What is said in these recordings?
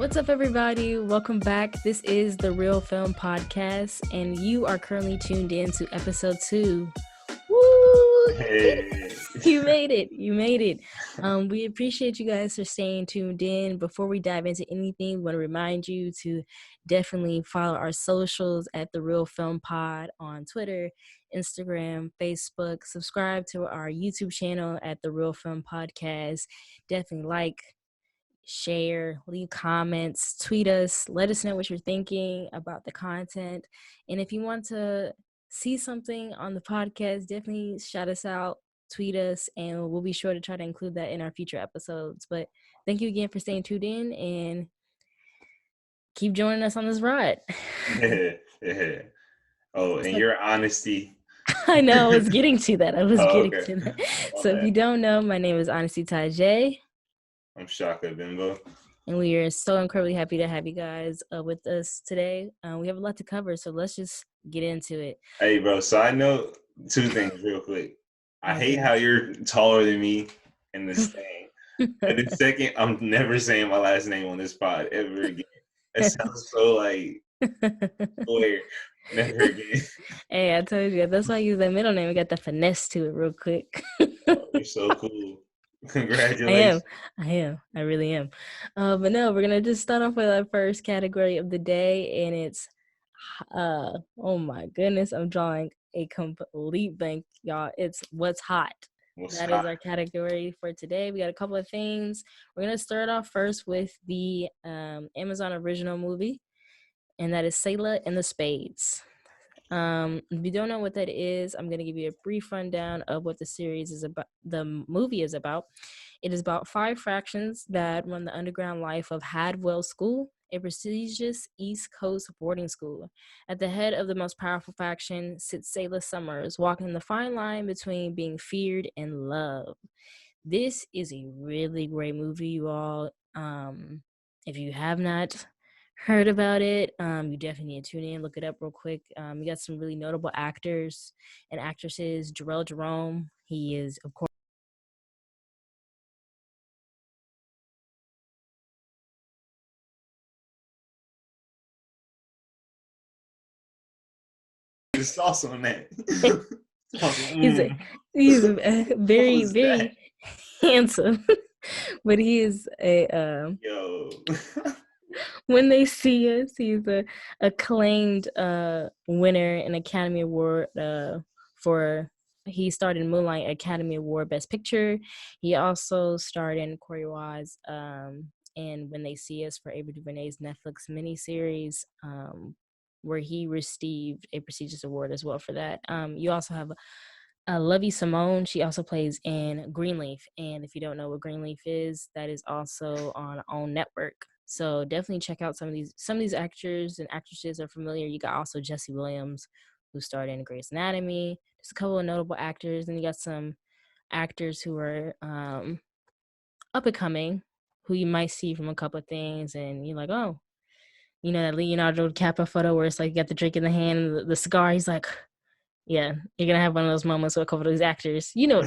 What's up, everybody? Welcome back. This is the Real Film Podcast, and you are currently tuned in to episode 2. Woo! Hey. You made it. You made it. We appreciate you guys for staying tuned in. Before we dive into anything, we want to remind you to definitely follow our socials at the Real Film Pod on Twitter, Instagram, Facebook. Subscribe to our YouTube channel at the Real Film Podcast. Definitely share, leave comments, tweet us, let us know what you're thinking about the content. And if you want to see something on the podcast, definitely shout us out, tweet us, and we'll be sure to try to include that in our future episodes. But thank you again for staying tuned in and keep joining us on this ride. Yeah. Oh, and your honesty. I know, I was getting to that. Okay. To that. So if you don't know, my name is Honesty Tajay. I'm Shaka Bimbo. And we are so incredibly happy to have you guys with us today. We have a lot to cover, so let's just get into it. Hey, bro, side note, 2 things real quick. I hate how you're taller than me in this thing. And the second, I'm never saying my last name on this pod ever again. It sounds so like weird. Never again. Hey, I told you. That's why I use that middle name. We got the finesse to it real quick. Oh, you're so cool. Congratulations. I am. I really am. But no, we're going to just start off with our first category of the day. And it's, oh my goodness, I'm drawing a complete blank, y'all. It's what's hot. That is our category for today. We got a couple of things. We're going to start off first with the Amazon original movie, and that is Selah and the Spades. If you don't know what that is, I'm going to give you a brief rundown of what the series is about. The movie is about. It is about 5 fractions that run the underground life of Hadwell School, a prestigious East Coast boarding school. At the head of the most powerful faction sits Selah Summers, walking the fine line between being feared and loved. This is a really great movie, you all. If you have not heard about it, you definitely need to tune in, look it up real quick. We got some really notable actors and actresses. Jarrell Jerome, he is, of course, The sauce on that. he's very handsome, but he is a Yo. When They See Us, he's a acclaimed winner, an Academy Award he starred in Moonlight, Academy Award Best Picture. He also starred in Corey Wise and When They See Us for Ava DuVernay's Netflix miniseries, where he received a prestigious award as well for that. You also have Lovey Simone. She also plays in Greenleaf, and if you don't know what Greenleaf is, that is also on OWN network. So definitely check out some of these actors and actresses are familiar. You got also Jesse Williams, who starred in Grey's Anatomy. Just a couple of notable actors, and you got some actors who are up and coming, who you might see from a couple of things, and you're like, oh, you know that Leonardo DiCaprio photo where it's like you got the drink in the hand and the cigar. He's like, yeah, you're gonna have one of those moments with a couple of these actors. You know,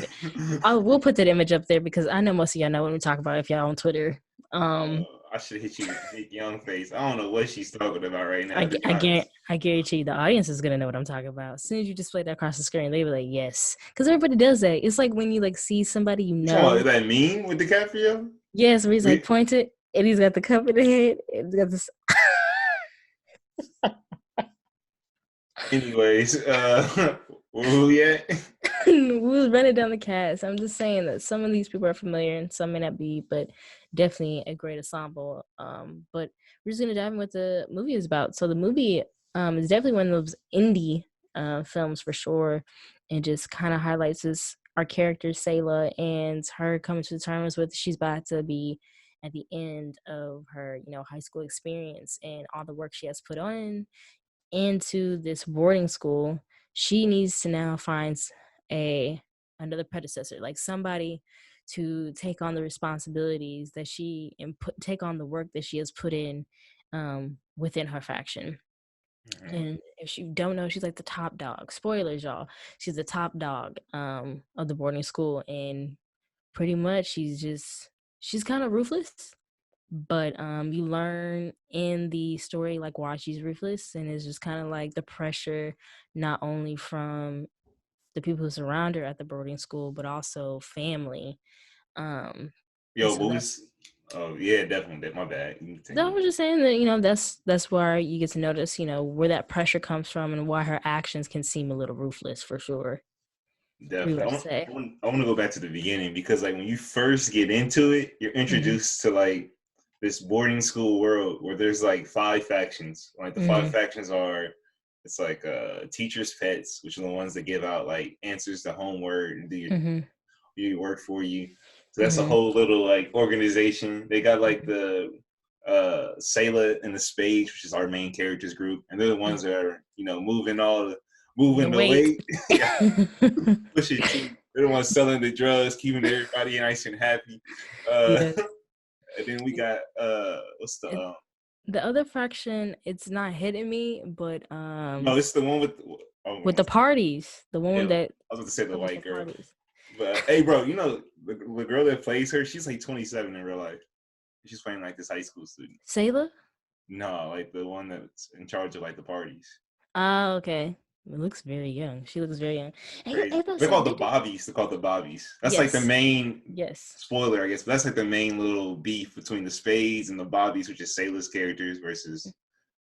we'll put that image up there because I know most of y'all know what we talk about if y'all on Twitter. I should hit you with Nick Young face. I don't know what she's talking about right now. I guarantee you the audience is gonna know what I'm talking about. As soon as you display that across the screen, they be like, yes. Because everybody does that. It's like when you like see somebody you know. Is that meme with DiCaprio? Yes, where he's like pointed and he's got the cup in the head and he's got this. Anyways, where we at? We was running down the cast. I'm just saying that some of these people are familiar and some may not be, but definitely a great ensemble. But we're just gonna dive in what the movie is about. So the movie is definitely one of those indie films for sure, and just kind of highlights our character Selah and her coming to terms with she's about to be at the end of her high school experience and all the work she has put on into this boarding school. She needs to now find another predecessor, like somebody to take on the responsibilities that take on the work that she has put in within her faction. Mm-hmm. And if you don't know, she's like the top dog. Spoilers, y'all. She's the top dog of the boarding school, and pretty much she's kind of ruthless, but you learn in the story like why she's ruthless, and it's just kind of like the pressure not only from the people who surround her at the boarding school but also family. And Yo, so what was? Oh yeah, definitely. My bad. You can I continue. was just saying that, that's where you get to notice, where that pressure comes from and why her actions can seem a little ruthless for sure. What you Definitely. about to say? I want to go back to the beginning because like when you first get into it, you're Mm-hmm. introduced to like this boarding school world where there's like five factions. Like the five Mm-hmm. factions are it's like teachers' pets, which are the ones that give out like answers to homework and Mm-hmm. do your work for you. So that's a Mm-hmm. whole little like organization. They got like the Selah and the Spades, which is our main characters group, and they're the ones that are The moving the weight. weight. Yeah, push it too. They're the ones selling the drugs, keeping everybody nice and happy. Yeah. And then we got what's the And the other fraction, it's not hitting me, but no, it's the one with with the parties, the one yeah, that I was going to say the covers the white girl. parties. But hey, bro, the girl that plays her, she's like 27 in real life. She's playing like this high school student. Sailor? No, like the one that's in charge of like the parties. Oh, okay. It looks very young. She looks very young. Hey, Crazy. hey, about to They're say, called the did you? Bobbies. They're called the Bobbies. That's like the Yes. main Yes. spoiler, I guess. But that's like the main little beef between the Spades and the Bobbies, which is Sailor's characters versus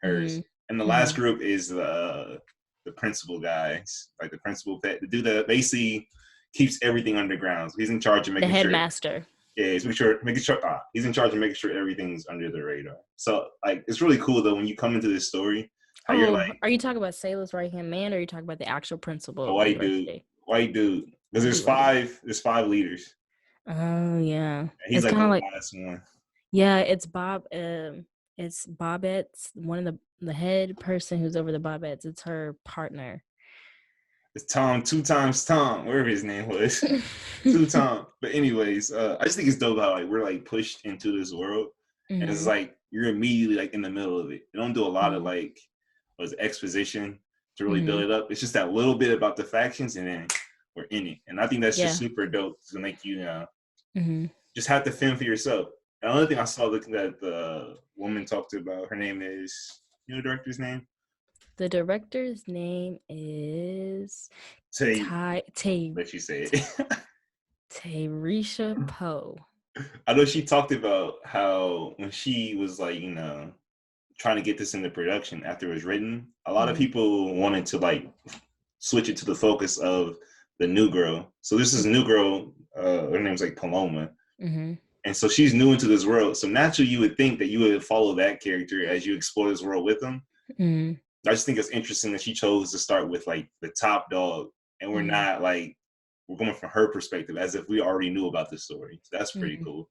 hers. Mm-hmm. And the last Mm-hmm. group is the principal guys, like the principal pet, the dude that basically keeps everything underground. So he's in charge of The making sure. headmaster. Yeah, making sure he's in charge of making sure everything's under the radar. So like it's really cool though when you come into this story, how you're Oh, like are you talking about Sailor's right hand man, or are you talking about the actual principal a of the white university? dude. Because The white dude. there's five leaders. Oh yeah, And he's it's like kind the of like, last one. yeah, it's Bob. It's Bobette's one of the head person who's over the Bobettes. It's her partner. It's Tom, two times Tom, whatever his name was. Two Tom. But anyways, I just think it's dope how like we're like pushed into this world. And it's Mm-hmm. like you're immediately like in the middle of it. They don't do a lot of Mm-hmm. like was exposition to really Mm-hmm. build it up. It's just that little bit about the factions and then we're in it. And I think that's just Yeah. super dope to make you Mm-hmm. just have to fend for yourself. And another thing I saw looking at the woman talked about, her name is the director's name? The director's name is Tay, Ty Tay let you say it. Tarisha Poe. I know she talked about how when she was like, trying to get this into production after it was written, a lot of Mm-hmm. people wanted to like switch it to the focus of the new girl. So this is a new girl, her name's like Paloma. Mm-hmm. And so she's new into this world. So naturally you would think that you would follow that character as you explore this world with them. Mm-hmm. I just think it's interesting that she chose to start with like the top dog and we're Mm-hmm. not like we're going from her perspective as if we already knew about this story. So that's pretty Mm-hmm. cool.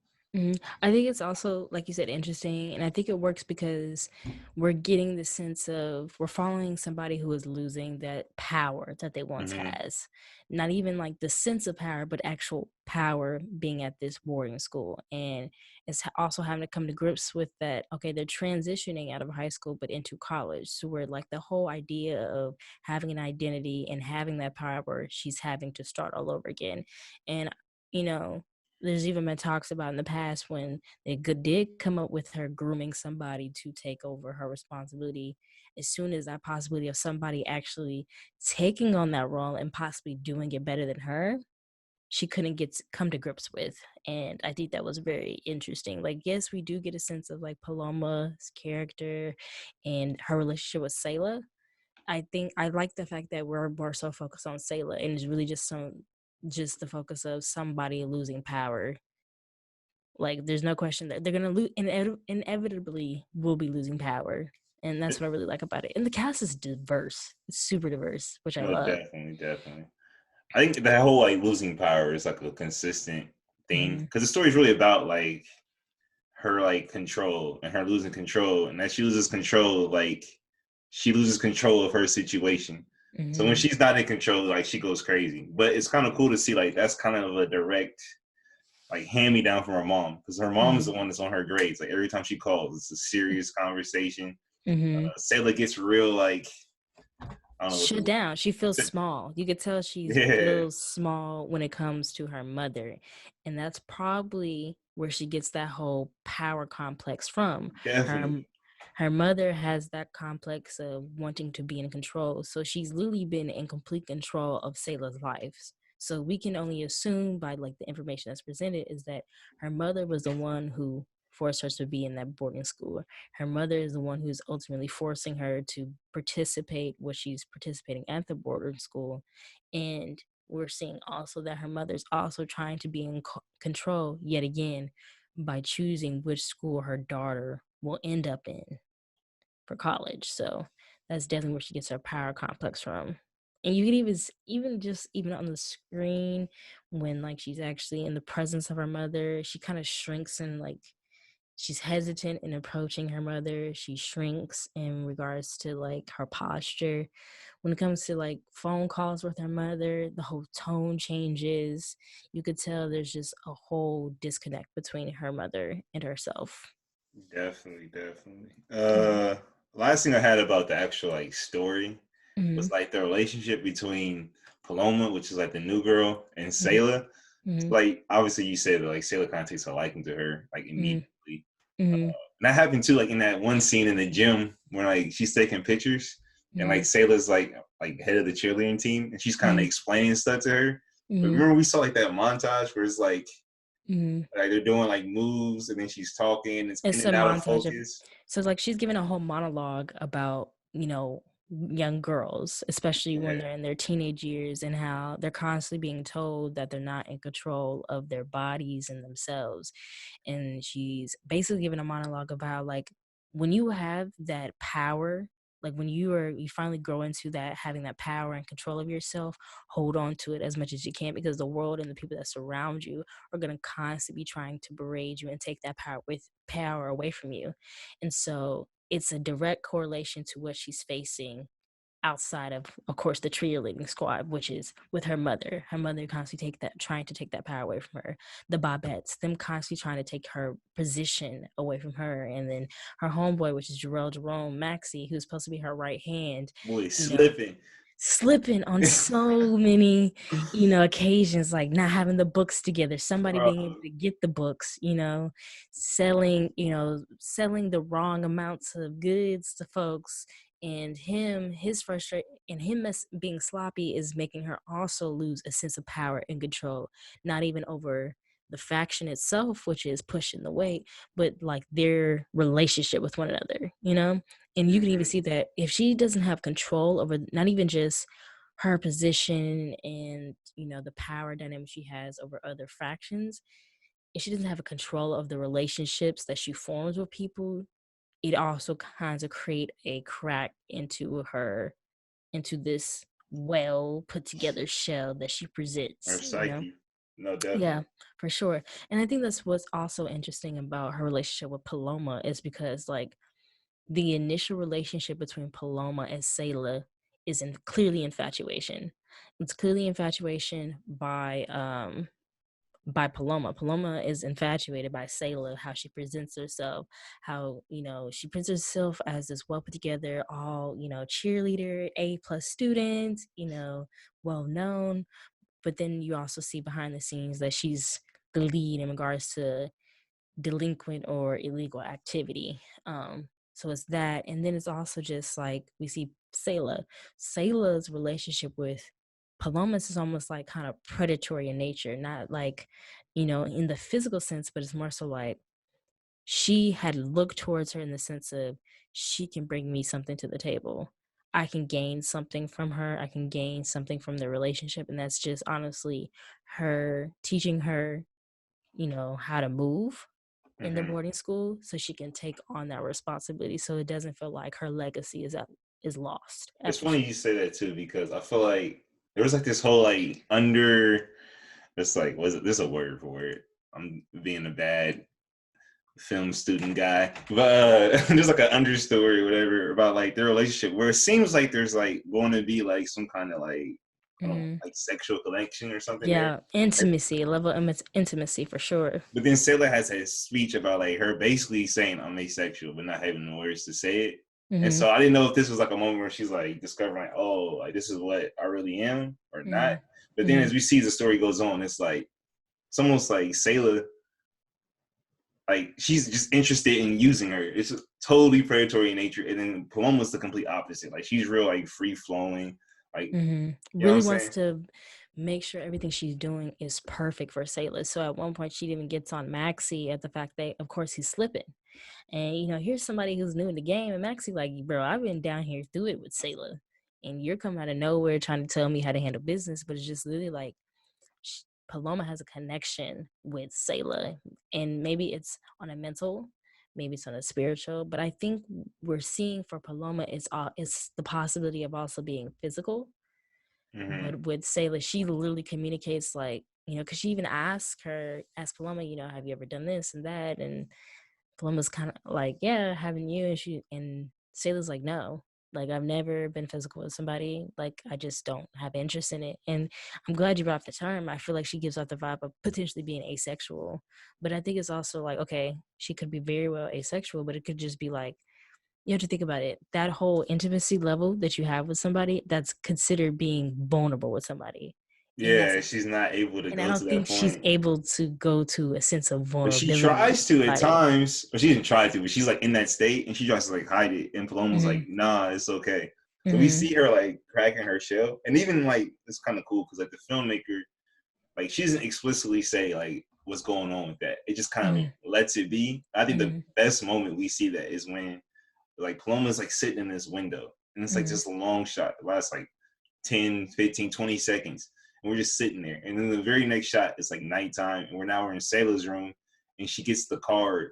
I think it's also, like you said, interesting. And I think it works because we're getting the sense of we're following somebody who is losing that power that they once Mm-hmm. has. Not even like the sense of power, but actual power being at this boarding school. And it's also having to come to grips with that. Okay, they're transitioning out of high school, but into college. So where like the whole idea of having an identity and having that power, she's having to start all over again. And, you know, there's even been talks about in the past when they did come up with her grooming somebody to take over her responsibility. As soon as that possibility of somebody actually taking on that role and possibly doing it better than her, she couldn't come to grips with. And I think that was very interesting. Like, yes, we do get a sense of like Paloma's character and her relationship with Selah. I think I like the fact that we're more so focused on Selah, and it's really just the focus of somebody losing power. Like, there's no question that they're gonna lose, inevitably will be losing power, and that's what I really like about it. And the cast is diverse; it's super diverse, which I No, love. definitely. I think that whole like losing power is like a consistent theme Mm-hmm. because the story is really about like her like control and her losing control, and as she loses control, like she loses control of her situation. So when Mm-hmm. she's not in control, like she goes crazy. But it's kind of cool to see like that's kind of a direct like hand me down from her mom because her mom is Mm-hmm. the one that's on her grades. Like every time she calls, it's a serious conversation. Mm-hmm. Selah gets real like I don't know what the shut word. down. She feels small. You could tell she Yeah, feels small when it comes to her mother. And that's probably where she gets that whole power complex from. Her definitely. her mother has that complex of wanting to be in control. So she's literally been in complete control of Selah's life. So we can only assume by like the information that's presented is that her mother was the one who forced her to be in that boarding school. Her mother is the one who's ultimately forcing her to participate what she's participating at the boarding school. And we're seeing also that her mother's also trying to be in control yet again by choosing which school her daughter will end up in for college. So that's definitely where she gets her power complex from. And you can even on the screen when like she's actually in the presence of her mother, she kind of shrinks and like she's hesitant in approaching her mother. She shrinks in regards to like her posture. When it comes to like phone calls with her mother, the whole tone changes. You could tell there's just a whole disconnect between her mother and herself. Definitely, definitely. Yeah. Last thing I had about the actual like story Mm-hmm. was like the relationship between Paloma, which is like the new girl, and Mm-hmm. Selah. Mm-hmm. Like obviously you said that like Selah kind of takes a liking to her like immediately. Mm-hmm. And that happened too, like in that one scene in the gym where like she's taking pictures and Mm-hmm. like Selah's like head of the cheerleading team and she's kind of Mm-hmm. explaining stuff to her. But Mm-hmm. remember we saw like that montage where it's Mm-hmm. like they're doing like moves and then she's talking, it's in It's a and out of montage of, focus. so like she's giving a whole monologue about, young girls, especially when Yeah, they're in their teenage years, and how they're constantly being told that they're not in control of their bodies and themselves. And she's basically giving a monologue about like when you have that power, like when you finally grow into that, having that power and control of yourself, hold on to it as much as you can, because the world and the people that surround you are going to constantly be trying to berate you and take that power away from you. And so it's a direct correlation to what she's facing outside of course the cheerleading squad, which is with her mother constantly trying to take that power away from her, the Bobettes, them constantly trying to take her position away from her, and then her homeboy, which is Jerome Maxey, who's supposed to be her right hand, boy, you know slipping. slipping on so many occasions, like not having the books together, somebody Bro, being able to get the books, selling the wrong amounts of goods to folks, and his frustration and being sloppy is making her also lose a sense of power and control, not even over the faction itself, which is pushing the weight, but like their relationship with one another. And you can even mm-hmm. see that if she doesn't have control over not even just her position and the power dynamic she has over other factions, if she doesn't have a control of the relationships that she forms with people, it also kinds of create a crack into this well put together shell that she Or presents. psyche. No, Yeah, definitely. for sure. And I think that's what's also interesting about her relationship with Paloma, is because like the initial relationship between Paloma and Selah is clearly infatuation. It's clearly infatuation by Paloma. Paloma is infatuated by Selah, how she presents herself, how she presents herself as this well put together, all cheerleader, A+ student, well known. But then you also see behind the scenes that she's the lead in regards to delinquent or illegal activity. So it's that, and then it's also just like we see Selah's relationship with Palomas is almost like kind of predatory in nature, not like in the physical sense, but it's more so like she had looked towards her in the sense of, she can bring me something to the table, I can gain something from her, I can gain something from the relationship. And that's just honestly her teaching her how to move in the Mm-hmm. boarding school, so she can take on that responsibility, so it doesn't feel like her legacy is lost It's after funny she. you say that too because I feel like there was like this whole like under. It's like was it this a word for it? I'm being a bad film student guy, but there's like an understory or whatever about like their relationship where it seems like there's like going to be like some kind of like I don't know, Mhm. like sexual connection or something there. Yeah, intimacy, a level of intimacy for sure. But then Sailor has a speech about like her basically saying I'm asexual, but not having the words to say it. And Mhm. so I didn't know if this was like a moment where she's like discovering, like, oh, like this is what I really am or not. Mhm. But then Mhm. as we see the story goes on, it's like it's almost like Selah, like she's just interested in using her. It's totally predatory in nature. And then Paloma's the complete opposite. Like she's real, like free flowing. Like, Mhm. you know what I'm Really wants saying? to make sure everything she's doing is perfect for Selah. So at one point, she even gets on Maxie at the fact that, of course, he's slipping. And here's somebody who's new in the game, and Maxie like, bro, I've been down here through it with Selah, and you're coming out of nowhere trying to tell me how to handle business. But it's just literally like Paloma has a connection with Selah, and maybe it's on a mental, maybe it's on a spiritual, but I think we're seeing for Paloma is the possibility of also being physical. Mm-hmm. But with Selah, she literally communicates like, because she even asks Paloma, have you ever done this and that? And Paloma's kind of like, yeah, haven't you? And Selah's like, no, like I've never been physical with somebody. Like I just don't have interest in it. And I'm glad you brought up the term. I feel like she gives off the vibe of potentially being asexual. But I think it's also like, okay, she could be very well asexual, but it could just be like, you have to think about it. That whole intimacy level that you have with somebody, that's considered being vulnerable with somebody. And that's Yeah, she's not able to and I go to don't think that she's point. able to go to a sense of But she vulnerability with tries to at somebody. times, or she didn't try to, but she's like in that state and she tries to like hide it. And Paloma's Mhm. like, nah, it's okay. So we Mhm. see her like cracking her shell. And even like it's kind of cool because like the filmmaker, like she doesn't explicitly say like what's going on with that. It just kind of Mhm. lets it be. I think the Mhm. best moment we see that is when like Paloma's like sitting in this window and it's like Mhm. just a long shot. It lasts like 10, 15, 20 seconds. And we're just sitting there. And then the very next shot is like nighttime. And we're in Selah's room and she gets the card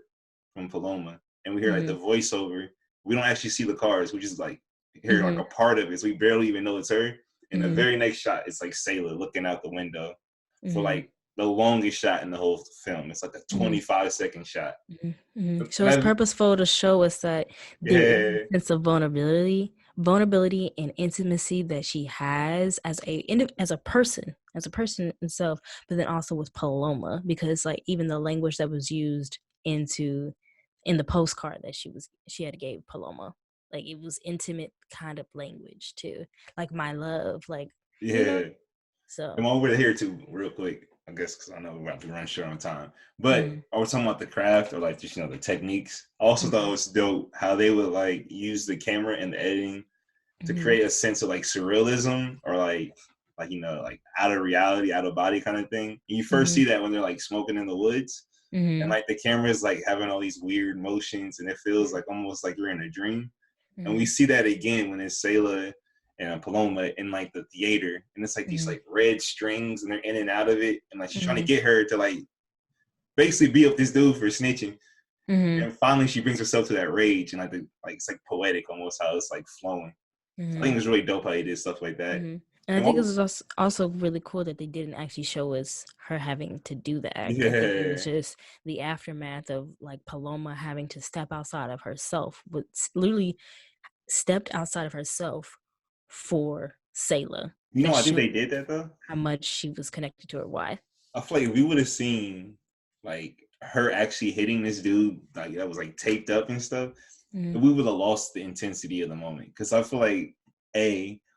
from Paloma. And we hear like the Mhm. voiceover. We don't actually see the cards. We just like hear like a Mhm. part of it. So we barely even know it's her. And the Mhm. very next shot is like Selah looking out the window for Mhm. like the longest shot in the whole film. It's like a Mhm. 25-second shot. Mhm. Mhm. So And it's I, purposeful to show us that there is yeah, a sense of vulnerability and intimacy that she has as a person itself, but then also with Paloma, because like even the language that was used into in the postcard that she had gave Paloma, like it was intimate kind of language too, like my love, like you know. yeah. Come So. over here too, real quick. I guess because I know we're about to run short on time. But Mhm. I was talking about the craft or like just the techniques. I also thought it Mhm. was dope how they would like use the camera and the editing to Mhm. create a sense of like surrealism or like like out of reality, out of body kind of thing. And you first see Mhm. that when they're like smoking in the woods and Mhm. like the camera is like having all these weird motions and it feels like almost like you're in a dream. And we Mhm. see that again when it's Selah and Paloma in like the theater, and it's like these Mhm. like red strings, and they're in and out of it, and like she's trying to Mhm. get her to like basically beat up this dude for snitching. Mhm. And finally, she brings herself to that rage, and like it's like poetic almost how it's like flowing. So I think Mhm. it's really dope how they did stuff like that. Mhm. And I And think what? this is also really cool that they didn't actually show us her having to do the act. I think it was Yeah, just the aftermath of like Paloma having to step outside of herself, but literally stepped outside of herself for Selah and I think showed they did that though. how much she was connected to her wife. I feel like if we would have seen like her actually hitting this dude like that was like taped up and stuff, Mhm. we would have lost the intensity of the moment. Because I feel like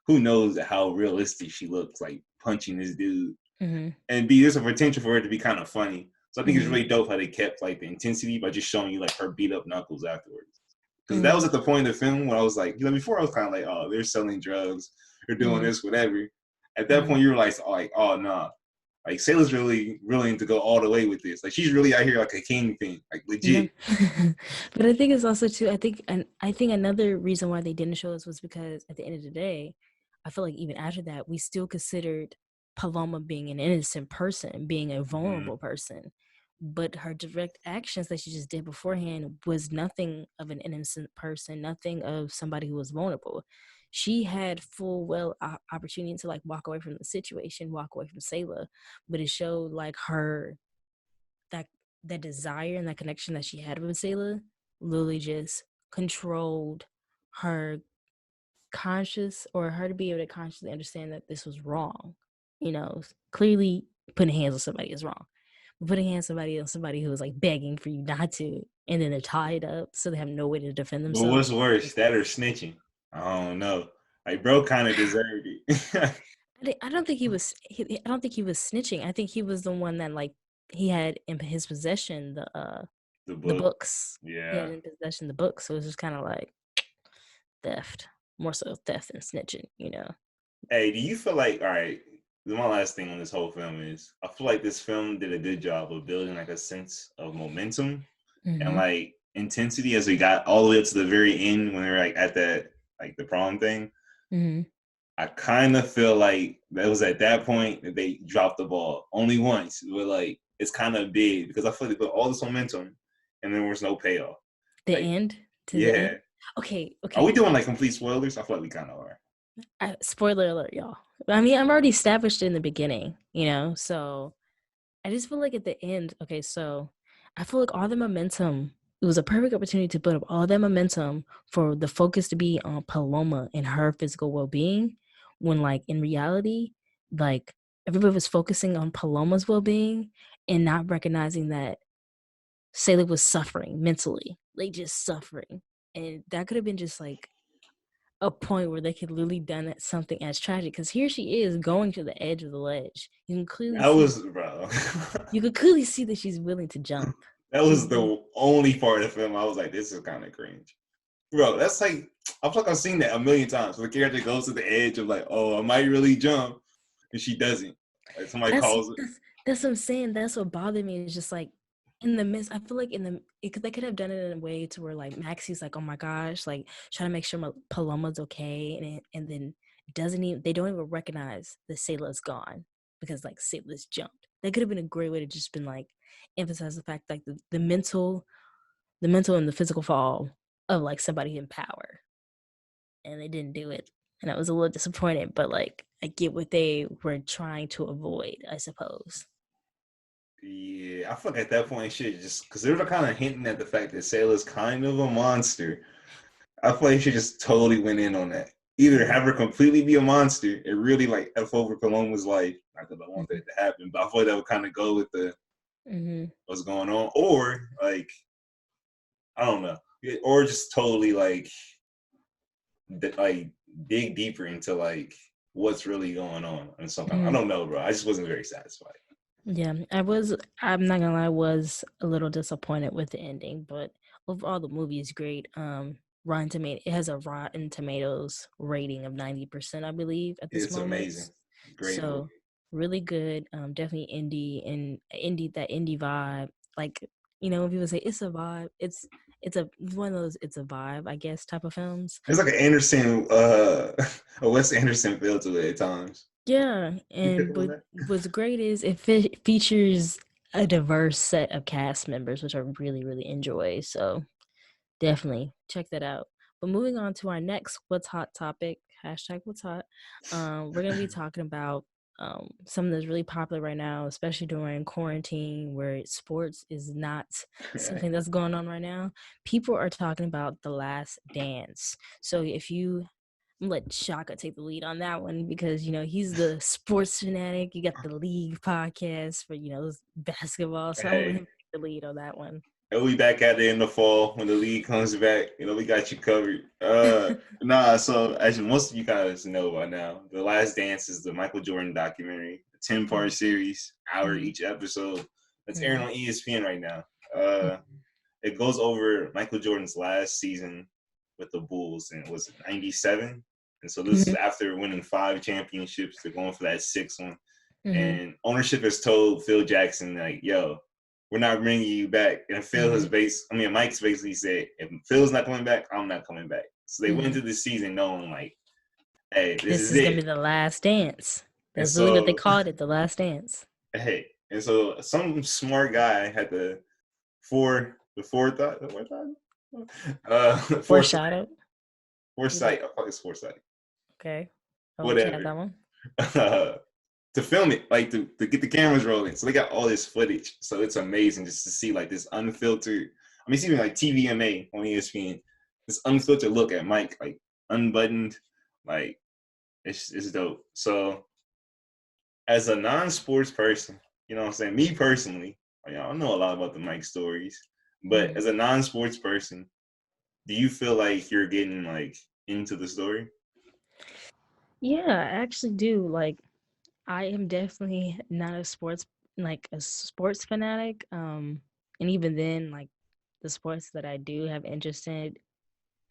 who knows how realistic she looks like punching this dude, Mhm. and B, there's a potential for it to be kind of funny. So I think it's Mhm. really dope how they kept like the intensity by just showing you like her beat up knuckles afterwards. Because that was Mhm. at the point of the film when I was like, before I was kind of like, oh, they're selling drugs, they're doing Mhm. this, whatever. At that Mhm. point, you realize, like, oh, nah, like Sailor's really willing to go all the way with this. Like she's really out here like a kingpin, like Yeah. legit. But I think it's also too, I think another reason why they didn't show us was because at the end of the day, I feel like even after that, we still considered Paloma being an innocent person, being a Mm-hmm. vulnerable person. But her direct actions that she just did beforehand was nothing of an innocent person, nothing of somebody who was vulnerable. She had full well opportunity to like walk away from the situation, walk away from Selah, but it showed like that that desire and that connection that she had with Selah literally just controlled her conscious, or her to be able to consciously understand that this was wrong. Clearly putting hands on somebody is wrong. putting hands on somebody who was like begging for you not to, and then they're tied up, so they have no way to defend But themselves. what's worse, that or snitching? I don't know. Like, bro, kind of deserved it. I don't think he was. I don't think he was snitching. I think he was the one that like he had in his possession The the book, books. He had yeah. in possession the books, so it was just kind of like theft, more so theft than snitching. You know. Hey, do you feel like, all right, my last thing on this whole film is I feel like this film did a good job of building like a sense of momentum and Mm-hmm. like intensity as we got all the way up to the very end when they were like at that like the prom thing. Mm-hmm. I kind of feel like that was at that point that they dropped the ball only once. But like it's kind of big because I feel like they put all this momentum and there was no payoff. The Like, end to the yeah. end. Okay. Are we Okay. doing like complete spoilers? I feel like we kind of are. Spoiler alert, y'all. I mean, I'm already established in the beginning, you know, so I just feel like at the end, okay, so I feel like all the momentum, it was a perfect opportunity to put up all that momentum for the focus to be on Paloma and her physical well being, when, like, in reality, like, everybody was focusing on Paloma's well being and not recognizing that Selah was suffering mentally, like, just suffering. And that could have been just like a point where they could literally done something as tragic, because here she is going to the edge of the ledge. You can clearly That see was, bro. you could clearly see that she's willing to jump. That She's was willing. the only part of the film I was like, this is kind of cringe. Bro, that's like, I feel like I've seen that a million times. So the character goes to the edge of like, oh, I might really jump, and she doesn't. Like somebody That's calls it. that's that's what I'm saying. That's what bothered me. Is just like in the midst. I feel like they could have done it in a way to where like Maxie's like, oh my gosh, like trying to make sure Paloma's okay, and then it doesn't even they don't even recognize that Selah's gone because like Selah's jumped. That could have been a great way to just been like emphasize the fact like the mental and the physical fall of like somebody in power, and they didn't do it, and I was a little disappointed, but like I get what they were trying to avoid, I suppose. Yeah, I feel like at that point, shit, just because they were kind of hinting at the fact that Sailor's kind of a monster. I feel like she just totally went in on that. Either Mm-hmm. have her completely be a monster and really like F over Paloma's life, not that I want Mm-hmm. that to happen, but I feel like that would kind of go with the Mm-hmm. what's going on, or like I don't know, or just totally like dig deeper into like what's really going on and some kind. I Mm-hmm. don't know, bro. I just wasn't very satisfied. Yeah, I'm not gonna lie, I was a little disappointed with the ending, but overall the movie is great. It has a Rotten Tomatoes rating of 90%, I believe, at this It's moment. amazing, great movie. So really good. Definitely indie vibe. Like, when people say it's a vibe, it's one of those it's a vibe, I guess, type of films. It's like an Anderson, a Wes Anderson feel to it at times. Yeah, You pick and up on that? what's great is features a diverse set of cast members, which I really, really enjoy. So definitely check that out. But moving on to our next What's Hot topic, hashtag What's Hot. We're gonna be talking about something that's really popular right now, especially during quarantine, where sports is not something that's going on right now. People are talking about The Last Dance. So if you I'm gonna let Shaka take the lead on that one, because he's the sports fanatic. You got the league podcast for basketball, so I'm gonna let him Hey, take the lead on that one. and we back at it in the fall when the league comes back. We got you covered. Nah. So as most of you guys know by now, The Last Dance is the Michael Jordan documentary, a 10-part series, hour Mm-hmm. each episode. That's airing Mm-hmm. on ESPN right now. It goes over Michael Jordan's last season with the Bulls, and it was '97. And so this is Mm-hmm. after winning 5 championships. They're going for that sixth one. Mm-hmm. And ownership has told Phil Jackson, like, yo, we're not bringing you back. And Mm-hmm. Mike's basically said, if Phil's not coming back, I'm not coming back. So they went Mm-hmm. into the season knowing, like, hey, this This is is gonna be it. the last dance. And That's literally what they so, called it, the last dance. hey, and so some smart guy had the forethought, foresight, Foreshadow. Is it foresight. I thought it's foresight. okay? I'll let you have Whatever. that one. To film it, like to get the cameras rolling. So they got all this footage. So it's amazing just to see like this unfiltered. I mean, it's even like TVMA on ESPN. This unfiltered look at Mike, like unbuttoned, like it's dope. So as a non-sports person, you know what I'm saying? Me personally, I don't know a lot about the Mike stories, but Mhm. as a non-sports person, do you feel like you're getting like into the story? Yeah, I actually do. Like, I am definitely not a sports like a sports fanatic. And even then, like the sports that I do have interest in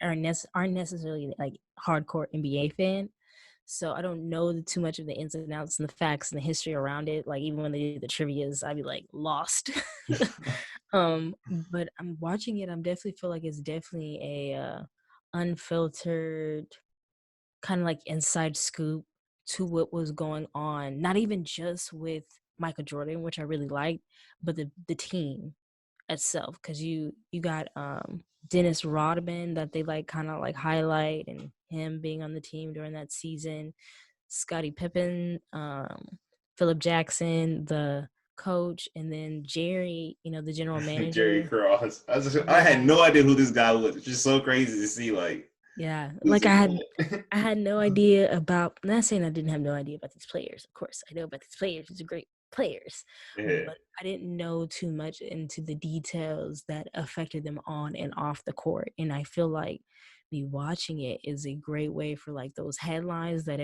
aren't necessarily like hardcore NBA fan. So I don't know too much of the ins and outs and the facts and the history around it. Like even when they do the trivia's, I'd be like lost. But I'm watching it. I'm definitely feel like it's definitely a unfiltered kind of like inside scoop to what was going on. Not even just with Michael Jordan, which I really liked, but the team itself, because you got Dennis Rodman that they like kind of like highlight, and him being on the team during that season, Scottie Pippen, Philip Jackson, the coach, and then Jerry, the general Jerry manager. Cross. I had Yeah, no idea who this guy was. It's just so crazy to see like yeah. who's Like it. I had no idea about. Not saying I didn't have no idea about these players. Of course, I know about these players. These are great players, Yeah, but I didn't know too much into the details that affected them on and off the court. And I feel like me watching it is a great way for like those headlines that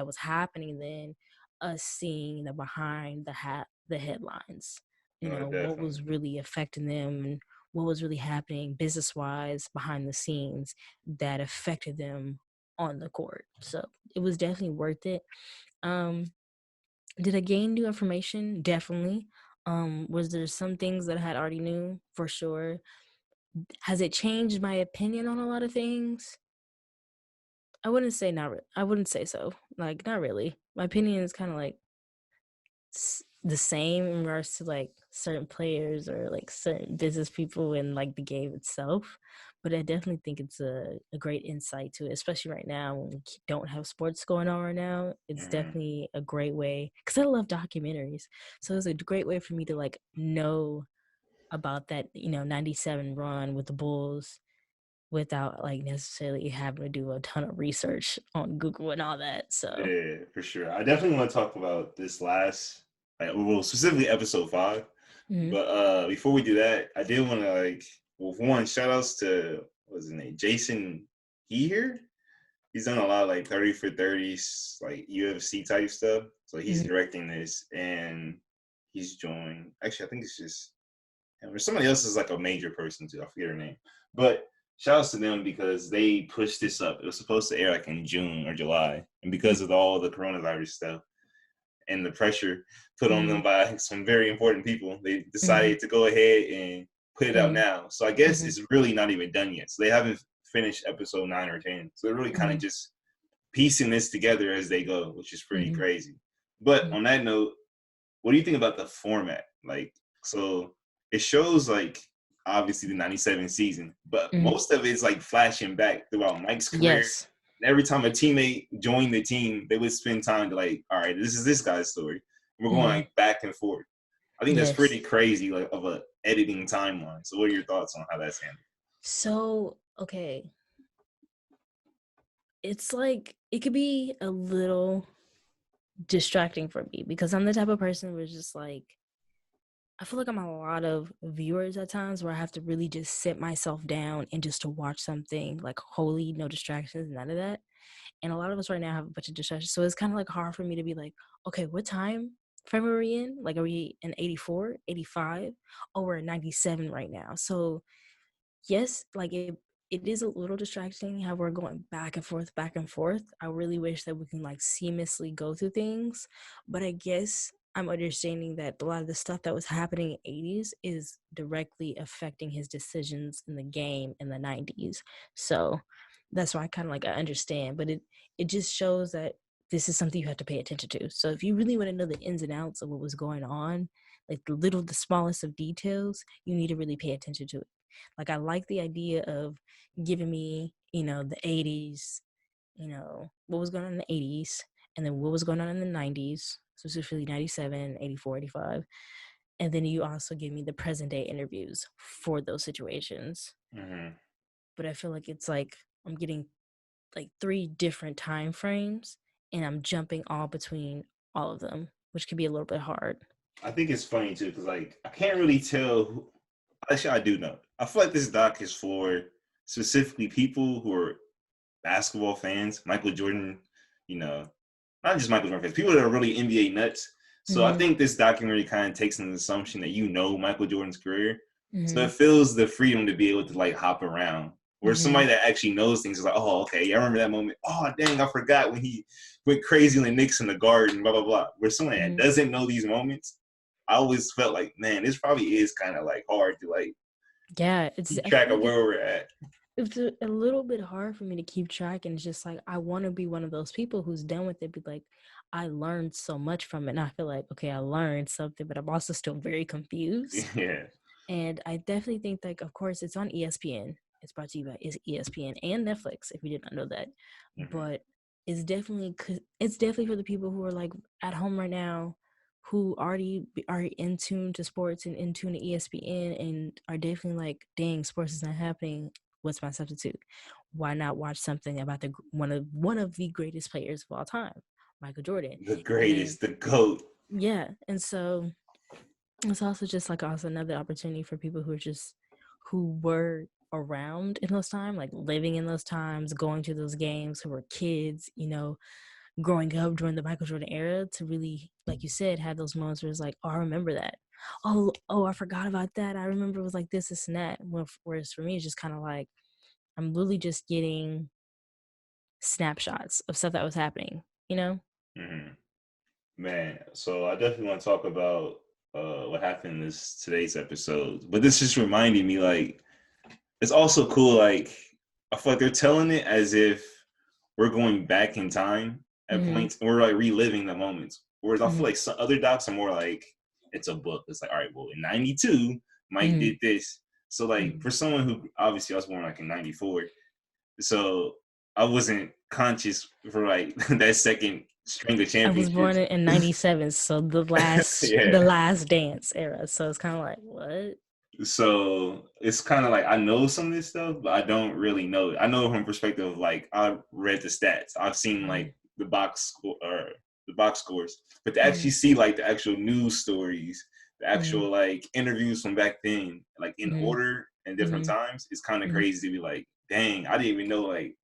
was happening then, us seeing the behind the headlines. What definitely. was really affecting them and what was really happening business wise behind the scenes that affected them on the court. So it was definitely worth it. Um, did I gain new information? Definitely. Was there some things that I had already knew for sure? Has it changed my opinion on a lot of things? I wouldn't say so. Like not really. My opinion is kind of like the same in regards to like certain players or like certain business people and like the game itself. But I definitely think it's a great insight to it, especially right now when we don't have sports going on right now. It's Hmm. definitely a great way because I love documentaries. So it's a great way for me to like know about that, 97 run with the Bulls without like necessarily having to do a ton of research on Google and all that. So, Yeah, for sure. I definitely want to talk about this last, like, well, specifically episode 5. mhm, But before we do that, I did want to like, well, for one, shout outs to what's his name, Jason here. He's done a lot of like 30 for 30s, like UFC type stuff. So he's mhm, directing this, and he's joined. Actually, I think it's just him or somebody else is like a major person too. I forget her name, but shout outs to them because they pushed this up. It was supposed to air like in June or July, and because of all the coronavirus stuff and the pressure put on them mhm, by some very important people, they mhm, decided to go ahead and put it out mhm, now. So I guess mhm, it's really not even done yet. So they haven't finished episode 9 or 10. So they're really kind of mhm, just piecing this together as they go, which is pretty mhm, crazy. But mhm. on that note, what do you think about the format? Like, so it shows like obviously the 97 season, but Mhm. most of it's like flashing back throughout Mike's career. Yes. And every time a teammate joined the team, they would spend time to like, all right, this is this guy's story. We're going Mhm. like back and forth. I think that's Yes. pretty crazy, like of a editing timeline. So what are your thoughts on how that's handled? So, okay, it's like it could be a little distracting for me because I'm the type of person who's just like I feel like I'm a lot of viewers at times where I have to really just sit myself down and just to watch something like wholly no distractions, none of that. And a lot of us right now have a bunch of distractions. So it's kind of like hard for me to be like, okay, what time frame are we in? Like, are we in 84, 85? Oh, we're in 97 right now. So yes, like it is a little distracting how we're going back and forth, back and forth. I really wish that we can like seamlessly go through things, but I guess I'm understanding that a lot of the stuff that was happening in 80s is directly affecting his decisions in the game in the 90s. So that's why I kind of like I understand, but it just shows that this is something you have to pay attention to. So if you really want to know the ins and outs of what was going on, like the smallest of details, you need to really pay attention to it. Like I like the idea of giving me, the 80s, what was going on in the 80s and then what was going on in the 90s, specifically 97, 84, 85. And then you also give me the present day interviews for those situations. Mm-hmm. But I feel like it's like I'm getting like three different time frames and I'm jumping all between all of them, which could be a little bit hard. I think it's funny too because like I can't really tell. Actually, I do know. I feel like this doc is for specifically people who are basketball fans. Michael Jordan, you know, not just Michael Jordan fans, people that are really NBA nuts. So I Mm-hmm. think this documentary kind of takes an assumption that you know Michael Jordan's career. So Mm-hmm. it feels the freedom to be able to like hop around. Where Mm-hmm. somebody that actually knows things is like, oh, okay, yeah, I remember that moment. Oh, dang, I forgot when he went crazy on the Knicks in the garden, blah, blah, blah. Where someone that Mm-hmm. doesn't know these moments, I always felt like, man, this probably is kind of like hard to like Yeah, keep I track feel of like where we're at. it's a little bit hard for me to keep track, and it's just like I want to be one of those people who's done with it, be like, I learned so much from it, and I feel like, okay, I learned something, but I'm also still very confused. Yeah. And I definitely think, like, of course, it's on ESPN. It's brought to you by ESPN and Netflix, if you did not know that. Mm-hmm. But it's definitely for the people who are like at home right now, who already are in tune to sports and in tune to ESPN, and are definitely like, dang, sports is not happening. What's my substitute? Why not watch something about the one of the greatest players of all time, Michael Jordan? The And greatest, the GOAT. yeah, and so it's also just like also another opportunity for people who were around in those times, like living in those times, going to those games, who were kids, growing up during the Michael Jordan era, to really, like you said, have those moments where it's like, oh, I remember that. Oh, I forgot about that. I remember it was like this and that. Whereas for me, it's just kind of like I'm literally just getting snapshots of stuff that was happening, you know? Mm-hmm. Man, so I definitely want to talk about what happened in this today's episode. But this just reminded me, like, it's also cool, like, I feel like they're telling it as if we're going back in time at Mm-hmm. points and we're like reliving the moments. Whereas I feel Mm-hmm. like some other docs are more like it's a book. It's like, all right, well, in '92, Mike Mm-hmm. did this. So like Mm-hmm. for someone who obviously I was born like in '94, so I wasn't conscious for like that second string of I was born championships. in '97, so the Yeah. last dance era. So it's kind of like, what? So it's kind of like I know some of this stuff, but I don't really know it. I know from perspective of like I read the stats, I've seen Mm-hmm. like the box score or the box scores, but to Mm-hmm. actually see like the actual news stories, the Mm-hmm. actual like interviews from back then, like in Mm-hmm. order and different Mm-hmm. times, it's kind of Mm-hmm. crazy to be like, dang, I didn't even know like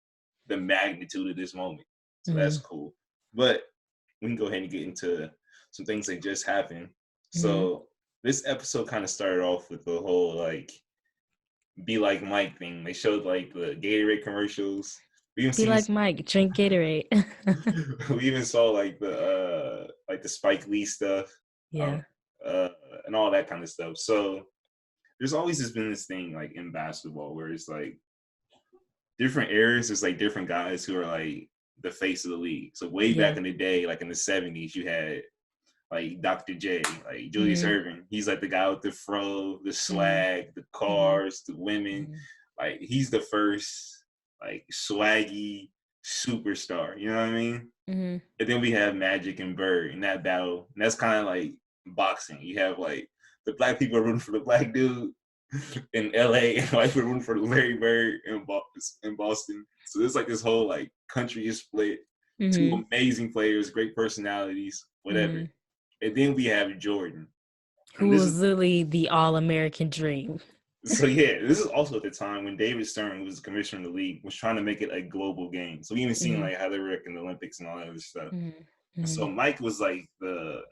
the magnitude of this moment. So that's Mm-hmm. cool. But we can go ahead and get into some things that just happened. Mm-hmm. So this episode kind of started off with the whole like be like Mike thing. They showed like the Gatorade commercials. We even Be seen like Mike, drink Gatorade. we even saw like the Spike Lee stuff, um, Yeah. uh, and all that kind of stuff. So there's always just been this thing like in basketball where it's like different eras. There's like different guys who are like the face of the league. So way back Yeah. in the day, like in the '70s, you had like Dr. J, like Julius Mm-hmm. Erving. He's like the guy with the fro, the Mm-hmm. swag, the Mm-hmm. cars, the women. Mm-hmm. Like he's the first like swaggy superstar. You know what I mean? Mm-hmm. And then we have Magic and Bird in that battle. And that's kind of like boxing. You have like the black people are rooting for the black dude in LA and white people rooting for Larry Bird in Boston. So there's like this whole like country is split. Two Mm-hmm. amazing players, great personalities, whatever. Mm-hmm. And then we have Jordan. And Who this was is literally the all-American dream. so yeah, this is also at the time when David Stern, who was the commissioner of the league, was trying to make it a global game. So we even seen Mm-hmm. like how they were in the Olympics and all that other stuff. Mm-hmm. And so Mm-hmm. Mike was like the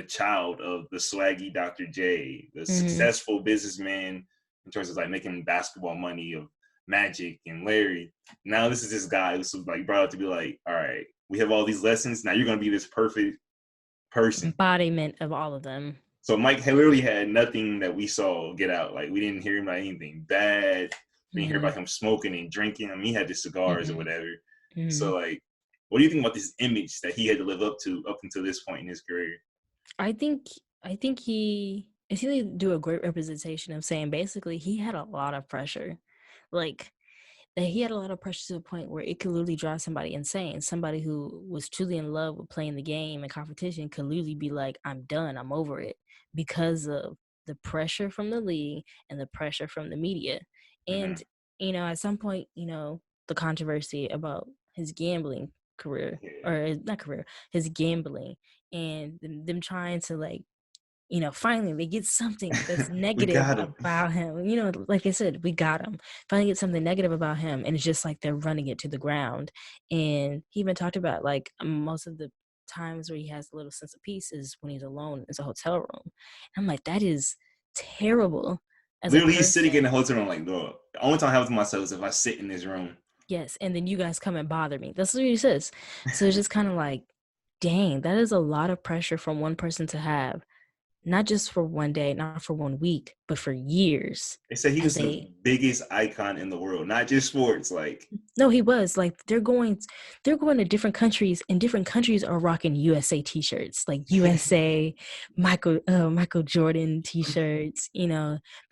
child of the swaggy Dr. J, the Mm-hmm. successful businessman in terms of like making basketball money of Magic and Larry. Now this is this guy who's like brought up to be like, all right, we have all these lessons. Now you're gonna be this perfect person. Embodiment of all of them. So Mike had literally had nothing that we saw get out. Like we didn't hear about anything bad. We didn't hear Mm-hmm. about him smoking and drinking. I mean, he had the cigars or Mm-hmm. whatever. Mm-hmm. So like, what do you think about this image that he had to live up to up until this point in his career? I think he didn't do a great representation of saying basically he had a lot of pressure. Like that he had a lot of pressure to the point where it could literally drive somebody insane. Somebody who was truly in love with playing the game and competition could literally be like, I'm done, I'm over it, because of the pressure from the league and the pressure from the media. Mm-hmm. And, at some point, the controversy about his gambling career, Yeah. or not career, his gambling, and them trying to like finally they get something that's We negative got him. about him. Like I said, we got him. Finally get something negative about him, and it's just like they're running it to the ground. And he even talked about like most of the times where he has a little sense of peace is when he's alone in a hotel room. And I'm like, that is terrible as a Literally, he's sitting in person. the hotel room like, bro, the only time I have to myself is if I sit in this room. Yes, and then you guys come and bother me. That's what he says. So it's just kind of like, dang, that is a lot of pressure from one person to have, not just for one day, not for 1 week, but for years. They said he As was the biggest icon in the world, not just sports. Like, no, he was like they're going to different countries, and different countries are rocking USA t-shirts, like USA, Michael Jordan t-shirts.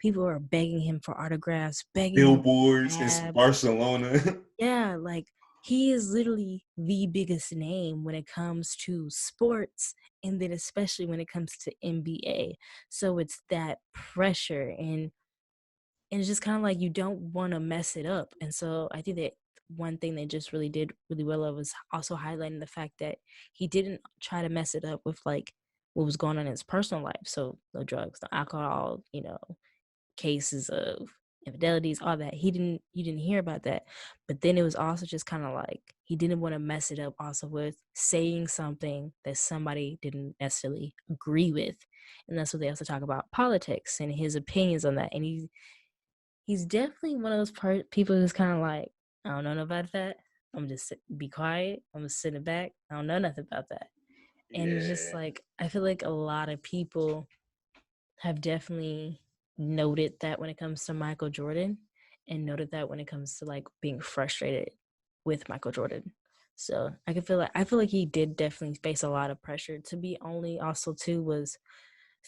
People are begging him for autographs, begging him for billboards in abs. Barcelona. Yeah, like he is literally the biggest name when it comes to sports, and then especially when it comes to NBA. So it's that pressure, and it's just kind of like you don't want to mess it up. And so I think that one thing they just really did really well of was also highlighting the fact that he didn't try to mess it up with like what was going on in his personal life. So no drugs, no alcohol, cases of infidelities, all that. You didn't hear about that. But then it was also just kind of like he didn't want to mess it up also with saying something that somebody didn't necessarily agree with. And that's what they also talk about politics and his opinions on that. And he's definitely one of those people who's kind of like, I don't know nothing about that. I'm just be quiet. I'm just sitting back. I don't know nothing about that. And it's just Yeah. like I feel like a lot of people have definitely noted that when it comes to Michael Jordan, and noted that when it comes to like being frustrated with Michael Jordan. So I feel like he did definitely face a lot of pressure to be only also too was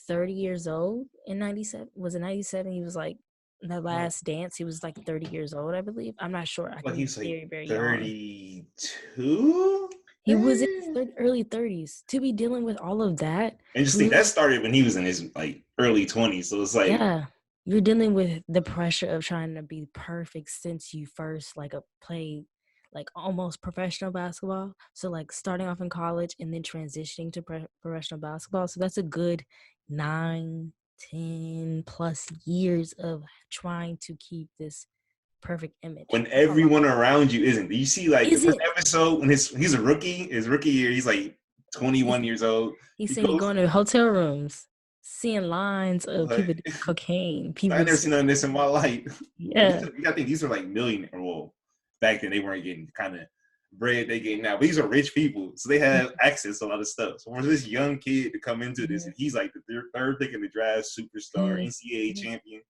30 years old in 97. Was it 97? He was like the Oh, last dance. He was like 30 years old, I believe. I'm not sure. I like could be he's like very, very young. 32. He was in his early 30s to be dealing with all of that. And just think that Literally, started when he was in his like early 20s. So it's like, yeah, you're dealing with the pressure of trying to be perfect since you first like played like almost professional basketball. So like starting off in college and then transitioning to professional basketball. So that's a good 9, 10 plus years of trying to keep this perfect image. when That's a lot. everyone around you isn't. You see, like the Is first it? episode when he's a rookie, his rookie year, he's like He's, 21 years old. he's He saying he goes going to hotel rooms, seeing lines of people like, doing cocaine, I people never seen none of this in my smoking. life. And Yeah. you gotta think these are like millionaire. Well, back then they weren't getting kind of bread they get now, but these are rich people, so they have access to a lot of stuff. So for this young kid to come into this, Mhm, and he's like the third pick in the draft, superstar, mhm, NCAA mhm, champion,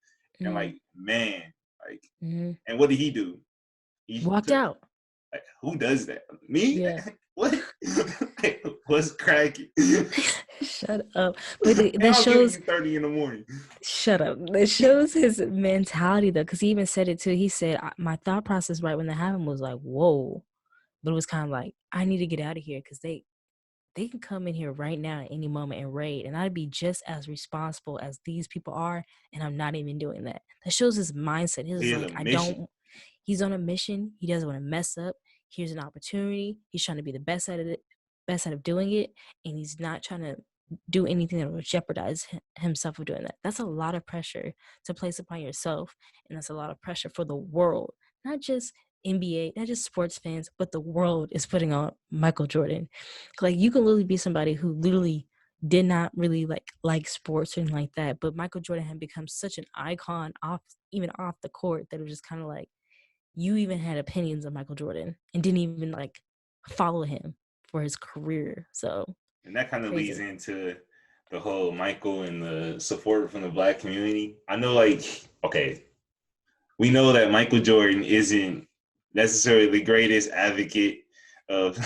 and mhm, like man, like, mhm. and what did he do? He Walked took out. like, who does that? Me? Yeah. What? What's cracking? Shut up. But And that I'll give shows. you 30 in the morning. Shut up. That shows his mentality though, because he even said it too. He said, My thought process right when that happened was like, whoa." But it was kind of like, I need to get out of here because they can come in here right now at any moment and raid, and I'd be just as responsible as these people are, and I'm not even doing that. That shows his mindset. He He's has a like, I mission. don't. He's on a mission. He doesn't want to mess up. Here's an opportunity. He's trying to be the best at it, best out of doing it, and he's not trying to do anything that will jeopardize himself of doing that. That's a lot of pressure to place upon yourself, and that's a lot of pressure for the world, not just NBA, not just sports fans, but the world is putting on Michael Jordan. Like you can literally be somebody who literally did not really like sports or anything like that, but Michael Jordan had become such an icon off even off the court that it was just kind of like you even had opinions of Michael Jordan and didn't even like follow him for his career. So And that kind of leads crazy. into the whole Michael and the support from the black community. I know, like, okay, we know that Michael Jordan isn't necessarily the greatest advocate of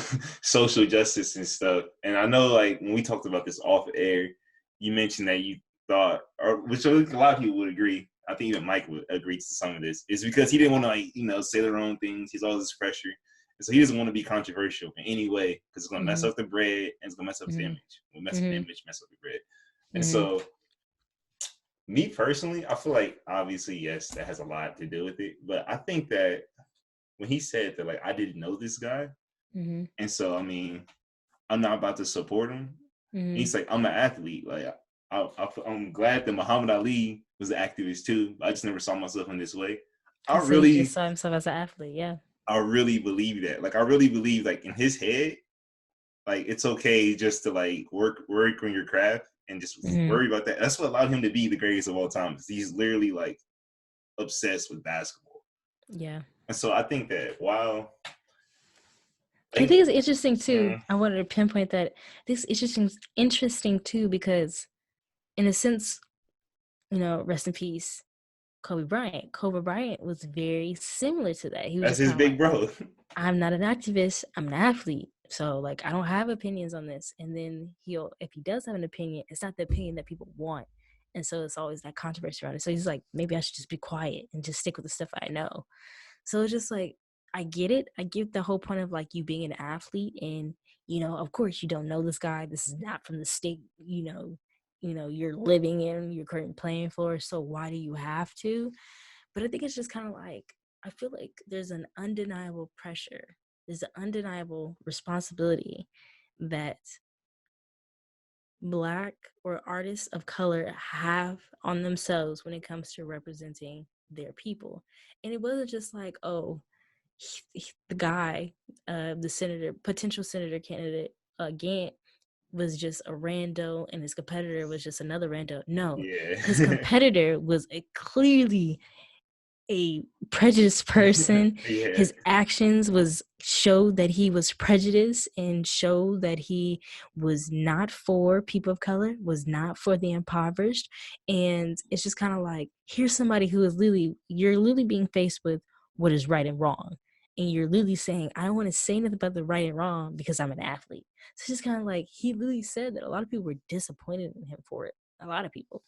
social justice and stuff. And I know, like, when we talked about this off air, you mentioned that you thought, or which a lot of people would agree. I think even Mike would agree to some of this. Is because he didn't want to, like, say their own things. He's all this pressure. And so he doesn't want to be controversial in any way because it's going to mess Mm-hmm. up the bread and it's going to mess up his Mm-hmm. image. Will mess up the Mm-hmm. image, mess up the bread. And Mm-hmm. so me personally, I feel like obviously, yes, that has a lot to do with it. But I think that when he said that, like, I didn't know this guy, Mm-hmm. and so I mean, I'm not about to support him. Mm-hmm. He's like, I'm an athlete. Like, I'm glad that Muhammad Ali was an activist too. I just never saw myself in this way. I So he just really, saw himself as an athlete. Yeah. I really believe that. Like, I really believe, like, in his head, like, it's okay just to like work on your craft and just Mm-hmm. worry about that. That's what allowed him to be the greatest of all time. He's literally like obsessed with basketball, Yeah. and so I think that while I like, think it's interesting too. mm, I wanted to pinpoint that this interesting too because, in a sense, rest in peace, Kobe Bryant. Kobe Bryant was very similar to that. He was that's just his kind of like, big bro. I'm not an activist, I'm an athlete. So like I don't have opinions on this. And then if he does have an opinion, it's not the opinion that people want. And so it's always that controversy around it. So he's like, maybe I should just be quiet and just stick with the stuff I know. So it's just like I get it. I get the whole point of like you being an athlete and of course you don't know this guy. This is not from the state, you're living in, you're currently playing for. So why do you have to? But I think it's just kind of like I feel like there's an undeniable pressure. There's an undeniable responsibility that Black or artists of color have on themselves when it comes to representing their people. And it wasn't just like, oh, the guy, the senator, potential senator candidate, Gant, was just a rando and his competitor was just another rando. No, his Yeah. competitor was clearly a prejudiced person. Yeah. His actions was showed that he was prejudiced and showed that he was not for people of color, was not for the impoverished. And it's just kind of like, here's somebody who is you're literally being faced with what is right and wrong. And you're literally saying, I don't want to say anything about the right and wrong because I'm an athlete. So it's just kind of like he literally said that a lot of people were disappointed in him for it. A lot of people.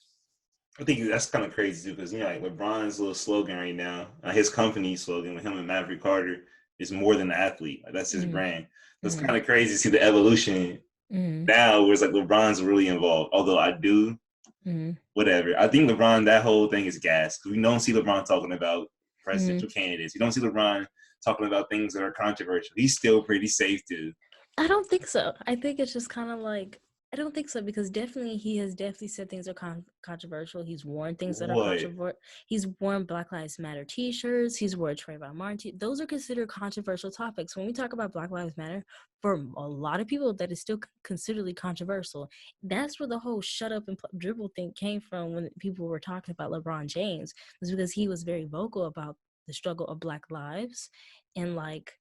I think that's kind of crazy too, because like LeBron's little slogan right now, his company slogan with him and Maverick Carter is more than an athlete. Like, that's his Mm-hmm. brand. So it's Mm-hmm. kind of crazy to see the evolution Mm-hmm. now, where it's like LeBron's really involved. Although I do, Mm-hmm. whatever. I think LeBron, that whole thing is gas because we don't see LeBron talking about Mm-hmm. presidential candidates. You don't see LeBron talking about things that are controversial. He's still pretty safe too. I don't think so. I think it's just kind of like I don't think so because definitely he has definitely said things are controversial. He's worn things that are What? controversial. He's worn Black Lives Matter T-shirts. He's worn Trayvon Martin. Those are considered controversial topics. When we talk about Black Lives Matter, for a lot of people, that is still considered controversial. That's where the whole "shut up and dribble" thing came from when people were talking about LeBron James. Was because he was very vocal about the struggle of Black lives and like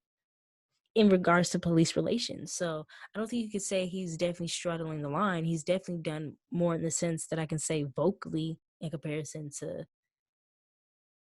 in regards to police relations. So I don't think you could say he's definitely straddling the line. He's definitely done more in the sense that I can say vocally in comparison to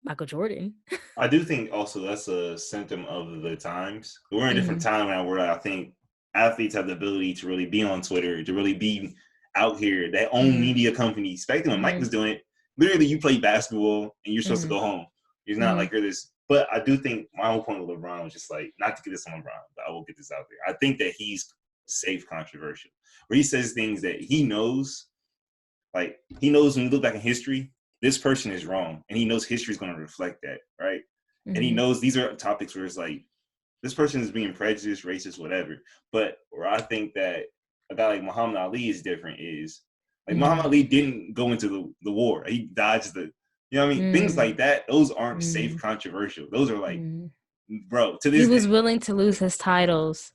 Michael Jordan. I do think also that's a symptom of the times. We're in a different Mm-hmm. time now where I think athletes have the ability to really be on Twitter, to really be out here, their own Mm-hmm. media companies. Back then when Mike Mm-hmm. was doing it, literally you play basketball and you're supposed to Mm-hmm. go home. It's not Mm-hmm. like you're this. But I do think my whole point with LeBron was just like, not to get this on LeBron, but I will get this out there. I think that he's safe controversial. Where he says things that he knows, like he knows when you look back in history, this person is wrong, and he knows history is going to reflect that, right? And he Mm-hmm. knows these are topics where it's like this person is being prejudiced, racist, whatever. But where I think that a guy like Muhammad Ali is different is like Mm-hmm. Muhammad Ali didn't go into the war. He dodged the, you know what I mean? Things Mm-hmm. like that, those aren't safe Mm-hmm. controversial. Those are like, Mm-hmm. bro, to He this was day, willing to lose his titles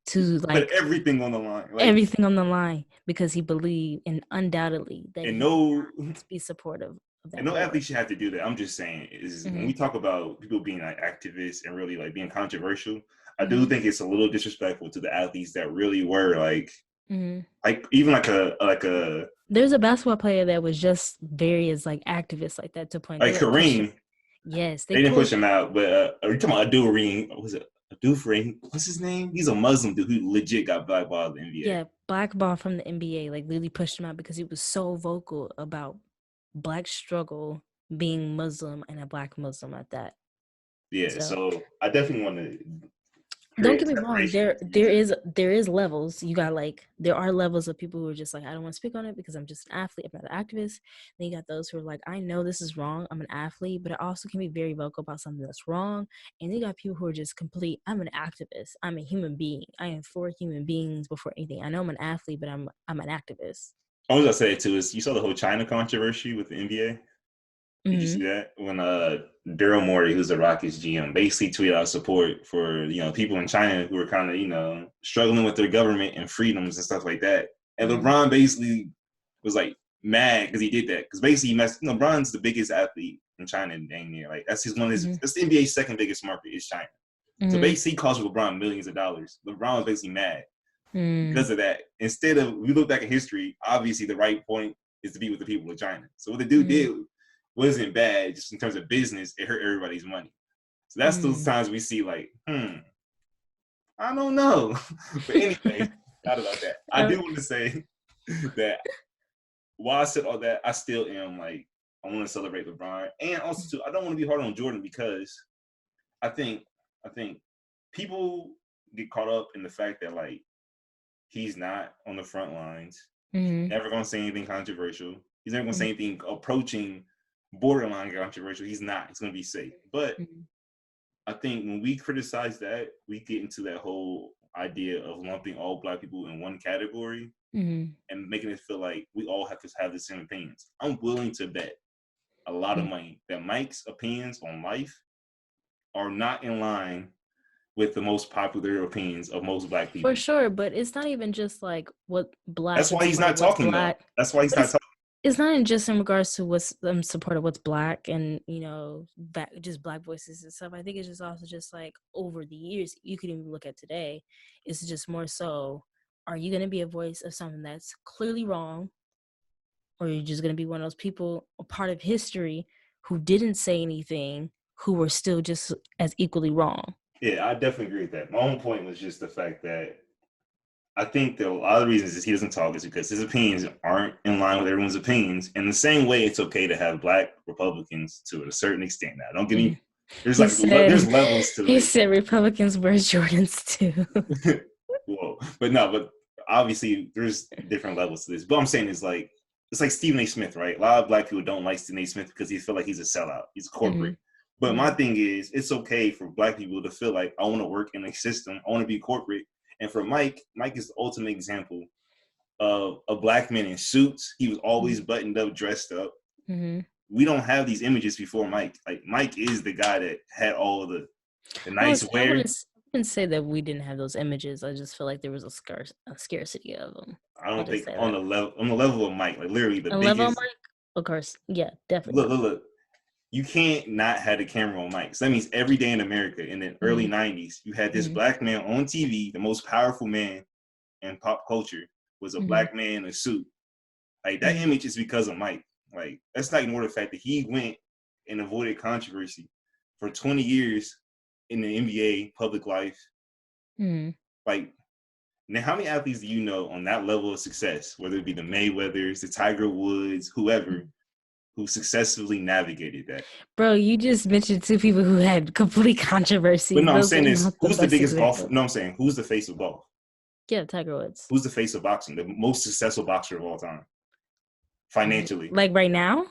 to put like everything on the line. Like, everything on the line because he believed and undoubtedly that and he did no not be supportive of and that no war. athlete should have to do that. I'm just saying is when Mm-hmm. we talk about people being like activists and really like being controversial, I do Mm-hmm. think it's a little disrespectful to the athletes that really were Mm-hmm. like even like a There's a basketball player that was just very as like activists like that to a point. They like like push him. Kareem. Yes, they They didn't push push. him out, but are you talking about Abdul Reem? What was it Abdul Reem? What's his name? He's a Muslim dude who legit got blackballed in the NBA. Yeah, blackball from the NBA, like literally pushed him out because he was so vocal about Black struggle, being Muslim and a Black Muslim at that. Yeah, So so I definitely want to don't create get a me wrong, separation there between the there two. is levels. You got like there are levels of people who are just like, I don't want to speak on it because I'm just an athlete, I'm not an activist. Then you got those who are like, I know this is wrong, I'm an athlete, but I also can be very vocal about something that's wrong. And then you got people who are just complete, I'm an activist, I'm a human being, I am for human beings before anything. I know I'm an athlete, but I'm an activist. I was gonna say it too is you saw the whole China controversy with the NBA. Did you Mm-hmm. see that when Daryl Morey, who's the Rockets GM, basically tweeted out support for people in China who were kind of struggling with their government and freedoms and stuff like that, and Mm-hmm. LeBron basically was like mad because he did that because basically he messed. LeBron's the biggest athlete in China, dang near like that's Mm-hmm. that's the NBA's second biggest market is China. So Mm-hmm. basically, he cost LeBron millions of dollars. LeBron was basically mad Mm-hmm. because of that. Instead of we look back at history, obviously the right point is to be with the people of China. So what the dude Mm-hmm. did wasn't bad, just in terms of business, it hurt everybody's money. So that's those Mm-hmm. times we see like, I don't know. But anyway, not about that. I do want to say that while I said all that, I still am like, I want to celebrate LeBron. And also too, I don't want to be hard on Jordan because I think I think people get caught up in the fact that like he's not on the front lines. He's Mm-hmm. never gonna say anything controversial. He's never gonna say anything approaching borderline controversial. He's not. He's gonna be safe. But Mm-hmm. I think when we criticize that, we get into that whole idea of lumping all Black people in one category Mm-hmm. and making it feel like we all have to have the same opinions. I'm willing to bet a lot of money that Mike's opinions on life are not in line with the most popular opinions of most Black For people. sure, but it's not even just like what That's Black in why he's support of not what's talking though. Black, That's why he's but not talking. it's not in just in regards to what's support of what's Black and just Black voices and stuff. I think it's just also just like over the years, you could even look at today. It's just more so: are you going to be a voice of something that's clearly wrong, or are you just going to be one of those people, a part of history, who didn't say anything, who were still just as equally wrong? Yeah, I definitely agree with that. My own point was just the fact that I think that a lot of the reasons is he doesn't talk is because his opinions aren't in line with everyone's opinions. In the same way, it's okay to have Black Republicans to a certain extent. Now, don't get Mm. me. There's He like there's said levels to he it. said Republicans wear Jordans too. Whoa, but no, but obviously there's different levels to this. But I'm saying is like it's like Stephen A. Smith, right? A lot of Black people don't like Stephen A. Smith because he feel like he's a sellout. He's corporate. Mm-hmm. But my Mm-hmm. thing is, it's okay for Black people to feel like I want to work in a system. I want to be corporate. And for Mike is the ultimate example of a Black man in suits. He was always buttoned up, dressed up. Mm-hmm. We don't have these images before Mike. Like Mike is the guy that had all the I nice was I wear. wouldn't say that we didn't have those images. I just feel like there was a scarcity of them. I I'll don't just think say on that. the level of Mike, like literally the A level biggest. mark, of course, yeah, definitely Look, not. look, look. You can't not have the camera on Mike. So that means every day in America in the early Mm-hmm. 90s, you had this Mm-hmm. Black man on TV, the most powerful man in pop culture was a Mm-hmm. Black man in a suit. Like that Mm-hmm. image is because of Mike. Like that's not ignore the fact that he went and avoided controversy for 20 years in the NBA public life. Mm-hmm. Like now, how many athletes do you know on that level of success, whether it be the Mayweathers, the Tiger Woods, whoever, who successfully navigated that? Bro, you just mentioned two people who had complete But controversies. no, I'm Those are saying this: not the who's the best biggest golfer? examples. No, I'm saying who's the face of golf? Yeah, Tiger Woods. Who's the face of boxing? The most successful boxer of all time, financially. Like right now?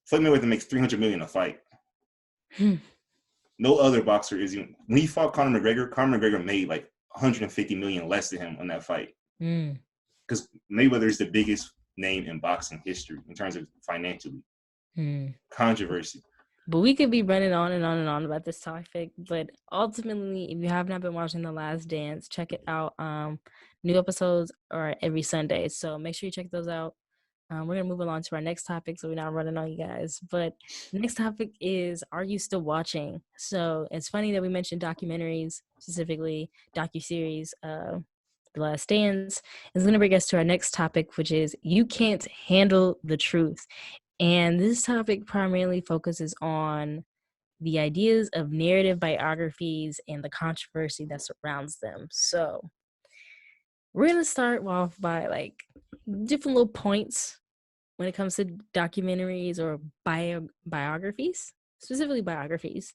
Floyd Mayweather makes $300 million a fight. Hmm. No other boxer is even. When he fought Conor McGregor made like 150 million less than him on that fight Mm. because Mayweather is the biggest name in boxing history in terms of financially Mm. controversy. But we could be running on and on and on about this topic. But ultimately, if you have not been watching The Last Dance, check it out. New episodes are every Sunday, so make sure you check those out. We're gonna move along to our next topic, so we're not running on you guys. But the next topic is: are you still watching? So it's funny that we mentioned documentaries, specifically docuseries. The Last Dance is going to bring us to our next topic, which is you can't handle the truth. And this topic primarily focuses on the ideas of narrative biographies and the controversy that surrounds them. So we're going to start off by like different little points when it comes to documentaries or biographies, specifically biographies,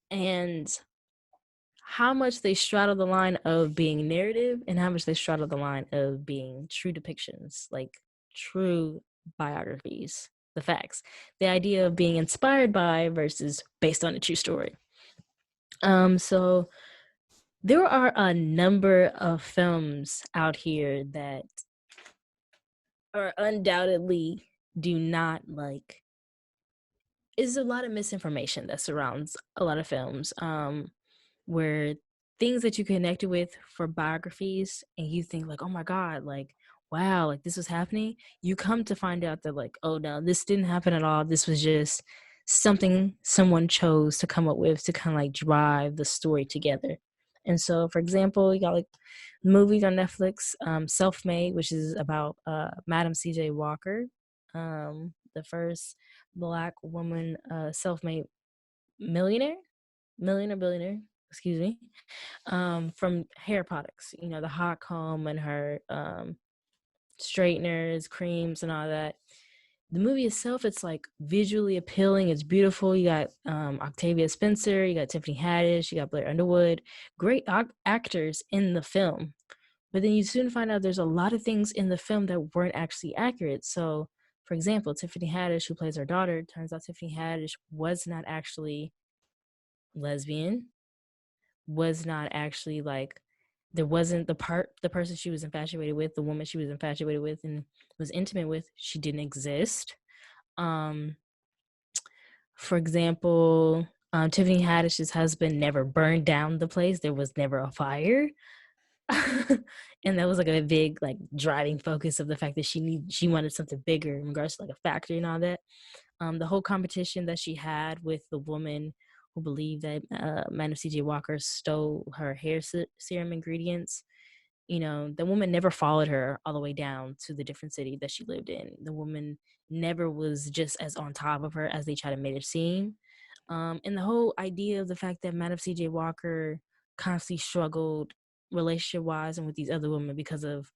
and how much they straddle the line of being narrative and how much they straddle the line of being true depictions, like true biographies, the facts, the idea of being inspired by versus based on a true story. So there are a number of films out here that or undoubtedly do not like is a lot of misinformation that surrounds a lot of films, where things that you connected with for biographies and you think like, oh my god, like wow, like this was happening, you come to find out that like, oh no, this didn't happen at all, this was just something someone chose to come up with to kind of like drive the story together. And so for example, you got like movies on Netflix, Self-Made, which is about Madam CJ Walker, the first black woman self-made millionaire, millionaire, billionaire, excuse me, from hair products, you know, the hot comb and her straighteners, creams, and all that. The movie itself, it's like visually appealing, it's beautiful. You got Octavia Spencer, you got Tiffany Haddish, you got Blair Underwood, great actors in the film. But then you soon find out there's a lot of things in the film that weren't actually accurate. So for example, Tiffany Haddish, who plays her daughter, turns out Tiffany Haddish was not actually lesbian, was not actually like, there wasn't the person she was infatuated with, the woman she was infatuated with and was intimate with, she didn't exist. Um, for example, Tiffany Haddish's husband never burned down the place. There was never a fire. And that was like a big like driving focus of the fact that she wanted something bigger in regards to like a factory and all that. The whole competition that she had with the woman who believed that Madam CJ Walker stole her hair serum ingredients. You know, the woman never followed her all the way down to the different city that she lived in. The woman never was just as on top of her as they try to make it seem. And the whole idea of the fact that Madam CJ Walker constantly struggled relationship wise and with these other women because of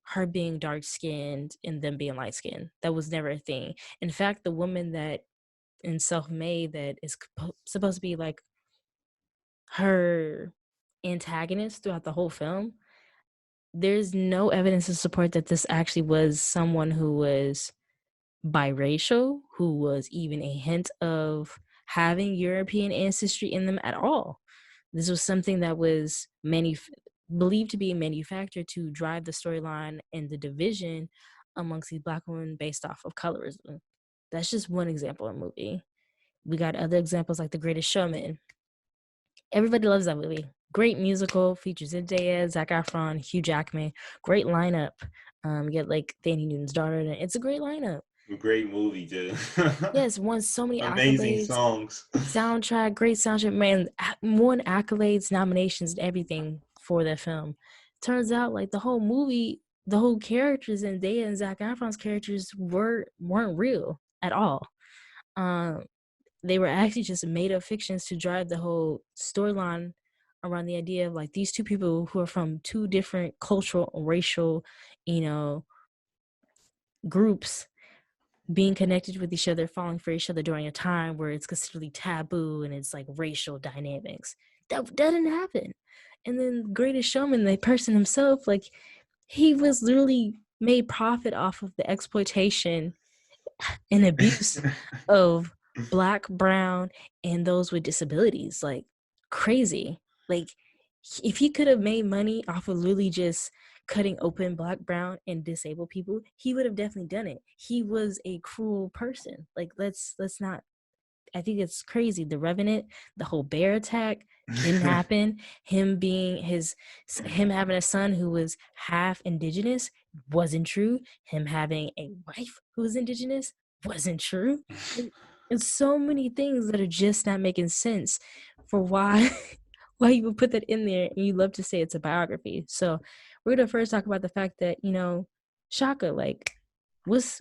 her being dark skinned and them being light skinned. That was never a thing. In fact, the woman that in Self-Made that is supposed to be like her antagonist throughout the whole film, there's no evidence to support that this actually was someone who was biracial, who was even a hint of having European ancestry in them at all. This was something that was believed to be manufactured to drive the storyline and the division amongst these black women based off of colorism. That's just one example of a movie. We got other examples like The Greatest Showman. Everybody loves that movie. Great musical, features Zendaya, Zac Efron, Hugh Jackman. Great lineup. You get like Danny Newton's daughter, and it's a great lineup. Great movie, too. Yes, won so many Amazing accolades. songs. Soundtrack, great soundtrack, man. Won accolades, nominations, and everything for that film. Turns out, like the whole movie, the whole characters and Zendaya and Zac Efron's characters weren't real at all. Um, they were actually just made up fictions to drive the whole storyline around the idea of like these two people who are from two different cultural, racial, you know, groups being connected with each other, falling for each other during a time where it's considered taboo and it's like racial dynamics. That didn't happen. And then Greatest Showman, the person himself, like he was literally made profit off of the exploitation and abuse of black, brown, and those with disabilities. Like crazy. Like if he could have made money off of literally just cutting open black, brown, and disabled people, he would have definitely done it. He was a cruel person. Like let's not, I think it's crazy. The Revenant, the whole bear attack didn't happen. Him having a son who was half indigenous wasn't true. Him having a wife who was indigenous wasn't true. And so many things that are just not making sense for why why you would put that in there, and you love to say it's a biography. So we're gonna first talk about the fact that, Shaka, like, what's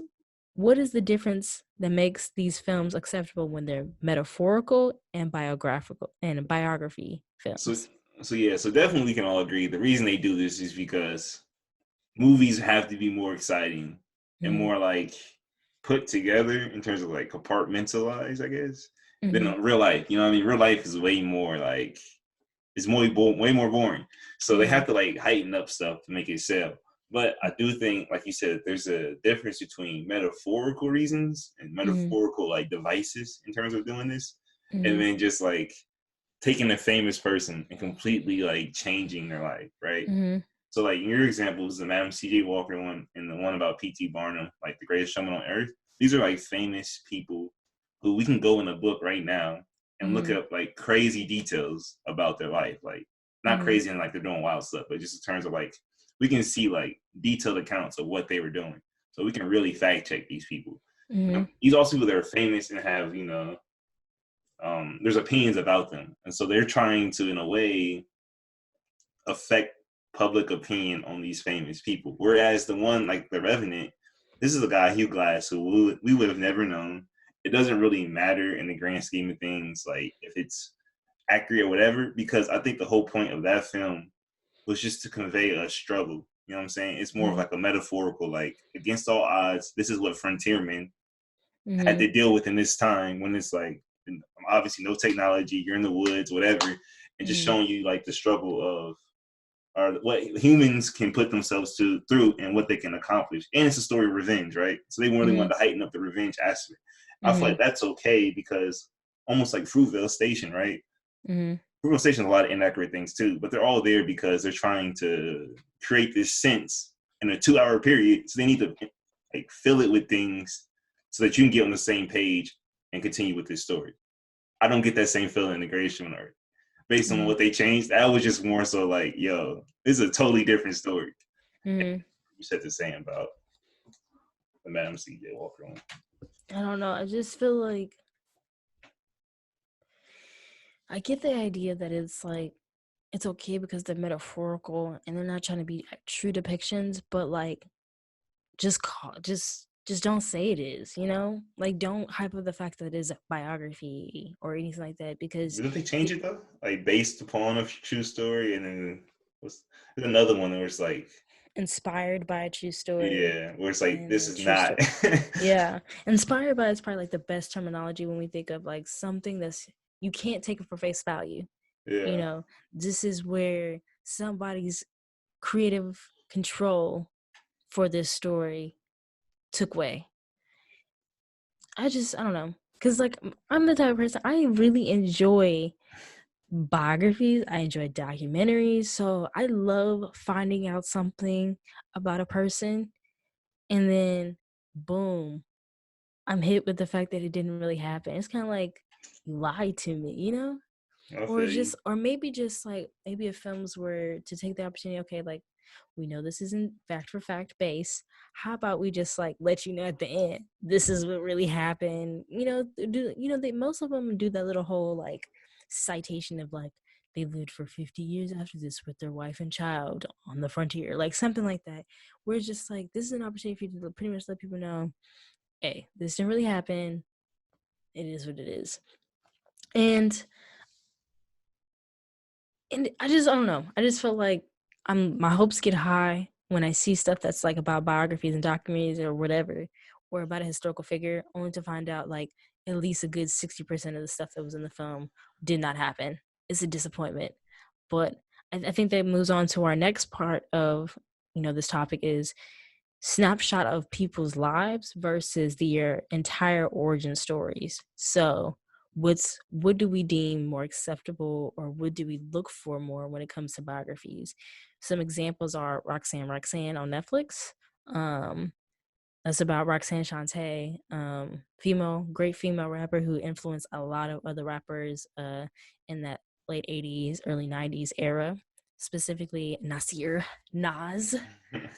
what is the difference that makes these films acceptable when they're metaphorical and biography so films? so definitely we can all agree the reason they do this is because movies have to be more exciting and Mm-hmm. more like put together in terms of like compartmentalized, I guess, Mm-hmm. than real life. You know what I mean? Real life is way more like it's way more boring. So they Yeah. have to like heighten up stuff to make it sell. But I do think, like you said, there's a difference between metaphorical reasons and Mm-hmm. metaphorical like devices in terms of doing this, and Mm-hmm. then just like taking a famous person and completely like changing their life, right? Mm-hmm. So like your examples, the Madam C.J. Walker one and the one about P.T. Barnum, like the greatest showman on earth. These are like famous people who we can go in a book right now and look Mm-hmm. up like crazy details about their life. Like not Mm-hmm. crazy and like they're doing wild stuff, but just in terms of like we can see like detailed accounts of what they were doing. So we can really fact check these people. Mm-hmm. These also people that are famous and have, there's opinions about them. And so they're trying to, in a way, affect public opinion on these famous people. Whereas the one like The Revenant, this is a guy, Hugh Glass, who we would have never known. It doesn't really matter in the grand scheme of things, like if it's accurate or whatever, because I think the whole point of that film was just to convey a struggle. You know what I'm saying? It's more of Mm-hmm. like a metaphorical, like against all odds, this is what frontiermen had Mm-hmm. to deal with in this time when it's like obviously no technology, you're in the woods, whatever, and just Mm-hmm. showing you like the struggle of or what humans can put themselves through and what they can accomplish. And it's a story of revenge, right? So they really Mm-hmm. want to heighten up the revenge aspect. I feel Mm-hmm. like that's okay because almost like Fruitvale Station, right? Mm-hmm. Fruitvale Station has a lot of inaccurate things too, but they're all there because they're trying to create this sense in a 2-hour period. So they need to like fill it with things so that you can get on the same page and continue with this story. I don't get that same feeling in The Greatest Show on Earth. Based on Mm-hmm. what they changed, that was just more so like, yo, this is a totally different story. Mm-hmm. You said the same about the Madam C.J. Walker one. I don't know. I just feel like I get the idea that it's like it's okay because they're metaphorical and they're not trying to be true depictions, but like just don't say it is, you know? Like don't hype up the fact that it is a biography or anything like that because Didn't they change it it though? Like based upon a true story, and then there's another one where it's like, inspired by a true story yeah, where it's like and this then is true not. story. Yeah. Inspired by is probably like the best terminology when we think of like something that's you can't take it for face value. You Yeah, know, this is where somebody's creative control for this story took away. I don't know. Cause like I'm the type of person I really enjoy biographies. I enjoy documentaries. So I love finding out something about a person and then boom, I'm hit with the fact that it didn't really happen. It's kind of like you lied to me, you know? I Or feel you. just or maybe just like maybe if films were to take the opportunity, okay, like we know this isn't fact for fact based, how about we just like let you know at the end this is what really happened, you know? Do you know they most of them do that little whole like citation of like they lived for 50 years after this with their wife and child on the frontier, like something like that, where it's just like this is an opportunity for you to pretty much let people know, hey, this didn't really happen, it is what it is. And I don't know. I just feel like my hopes get high when I see stuff that's like about biographies and documentaries or whatever, or about a historical figure, only to find out like at least a good 60% of the stuff that was in the film did not happen. It's a disappointment. But I think that moves on to our next part of, this topic is snapshot of people's lives versus their entire origin stories. So what do we deem more acceptable, or what do we look for more when it comes to biographies? Some examples are Roxanne on Netflix. That's about Roxanne Shante, great female rapper who influenced a lot of other rappers in that late 80s, early 90s era, specifically Nas,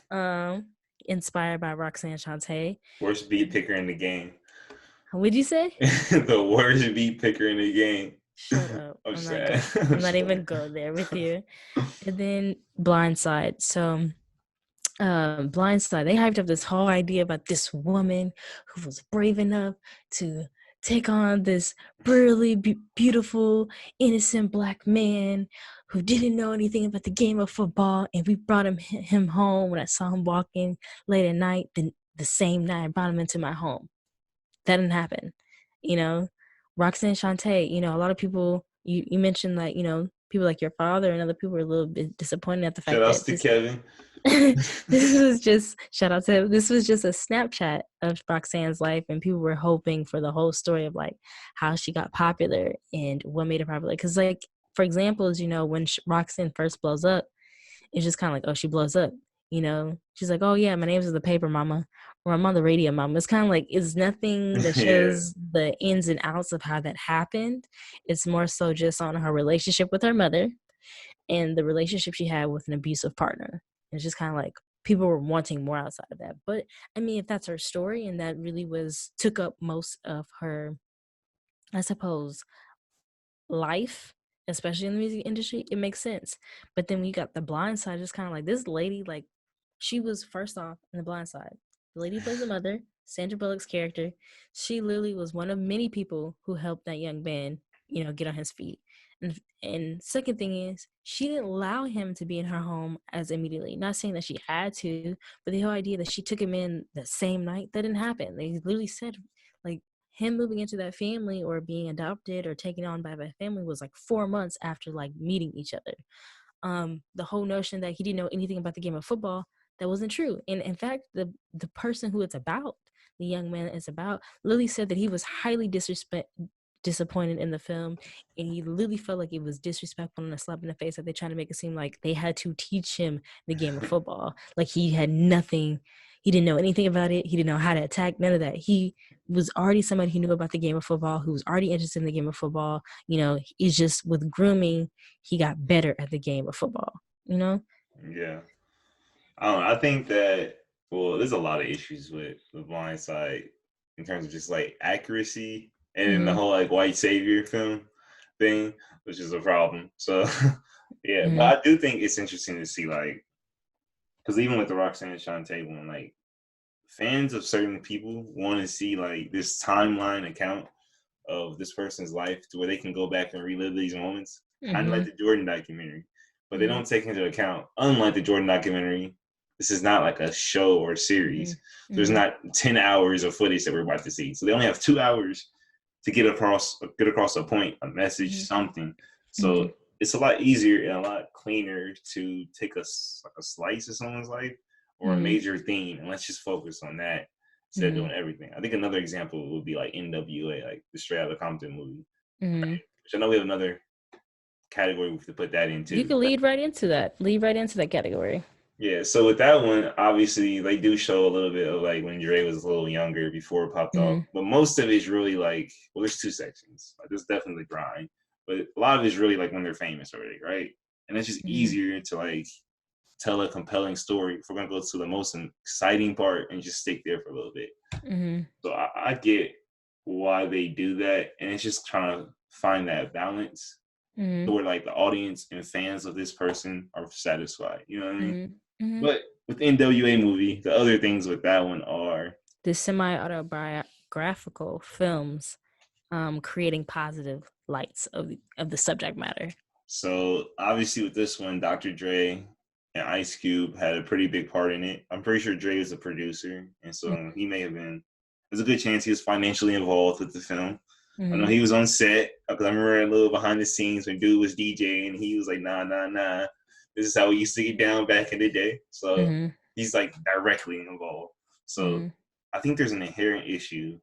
um, inspired by Roxanne Shante. Worst beat picker in the game. What'd you say? The worst beat picker in the game. Shut up. I'm I'm not sad. going. I'm I'm not sorry. even go there with you. And then Blindside. So Blindside, they hyped up this whole idea about this woman who was brave enough to take on this burly, beautiful, innocent black man who didn't know anything about the game of football. And we brought him home when I saw him walking late at night. The same night, I brought him into my home. That didn't happen. You know, Roxanne Shante, a lot of people, you mentioned like, people like your father and other people were a little bit disappointed at the Shout fact outs that to this Kevin. this was just shout out to him. This was just a Snapchat of Roxanne's life, and people were hoping for the whole story of like how she got popular and what made her popular. Because, like, for example, when Roxanne first blows up, it's just kind of like, oh, she blows up. She's like, oh yeah, my name's the paper mama, or I'm on the radio mama. It's kind of like, it's nothing that Yeah. shows the ins and outs of how that happened. It's more so just on her relationship with her mother and the relationship she had with an abusive partner. It's just kind of like people were wanting more outside of that. But I mean, if that's her story and that really took up most of her, I suppose, life, especially in the music industry, it makes sense. But then when you got The Blind Side, it's kind of like this lady, like, she was first off in The Blind Side. The lady who plays the mother, Sandra Bullock's character. She literally was one of many people who helped that young man, get on his feet. And second thing is, she didn't allow him to be in her home as immediately. Not saying that she had to, but the whole idea that she took him in the same night, that didn't happen. They literally said, like, him moving into that family or being adopted or taken on by that family was like 4 months after like meeting each other. The whole notion that he didn't know anything about the game of football, that wasn't true. And in fact, the person who it's about, the young man it's about, Lily said that he was highly disappointed in the film, and he literally felt like it was disrespectful and a slap in the face, that they trying to make it seem like they had to teach him the game of football, like he had nothing, he didn't know anything about it, he didn't know how to attack, none of that. He was already somebody who knew about the game of football, who was already interested in the game of football. It's just with grooming, he got better at the game of football. Yeah. I don't know. I think that, well, there's a lot of issues with The Blind Side in terms of just like accuracy and then the Mm-hmm. whole like white savior film thing, which is a problem. So yeah, but Mm-hmm. I do think it's interesting to see like, because even with the Roxanne Shante one, like fans of certain people want to see like this timeline account of this person's life to where they can go back and relive these moments, kind of like Mm-hmm. the Jordan documentary. But they Mm-hmm. don't take into account, unlike the Jordan documentary, this is not like a show or a series. So there's Mm-hmm. not 10 hours of footage that we're about to see. So they only have 2 hours to get across a point, a message, Mm-hmm. something. Mm-hmm. So it's a lot easier and a lot cleaner to take like a slice of someone's life or a Mm-hmm. major theme, and let's just focus on that instead of Mm-hmm. doing everything. I think another example would be like NWA, like the Straight Outta Compton movie, Mm-hmm. which I know we have another category to put that You into. can lead right into that. Lead right into that category. Yeah, so with that one, obviously they do show a little bit of like when Dre was a little younger before it popped off, Mm-hmm. but most of it's really like, well, there's two sections. Like, there's definitely the grind, but a lot of it's really like when they're famous already, right? And it's just Mm-hmm. easier to like tell a compelling story. If we're gonna go to the most exciting part and just stick there for a little bit, Mm-hmm. so I get why they do that, and it's just trying to find that balance Mm-hmm. where like the audience and fans of this person are satisfied. You know what I mean? Mm-hmm. Mm-hmm. But with the NWA movie, the other things with that one are, The semi-autobiographical films, creating positive lights of the subject matter. so obviously with this one, Dr. Dre and Ice Cube had a pretty big part in it. I'm pretty sure Dre is a producer, and so he may have been. There's a good chance he was financially involved with the film. I know Mm-hmm. he was on set because I remember a little behind the scenes when dude was DJing. He was like, "Nah, nah, nah. This is how we used to get down back in the day." So Mm-hmm. he's like directly involved. So Mm-hmm. I think there's an inherent issue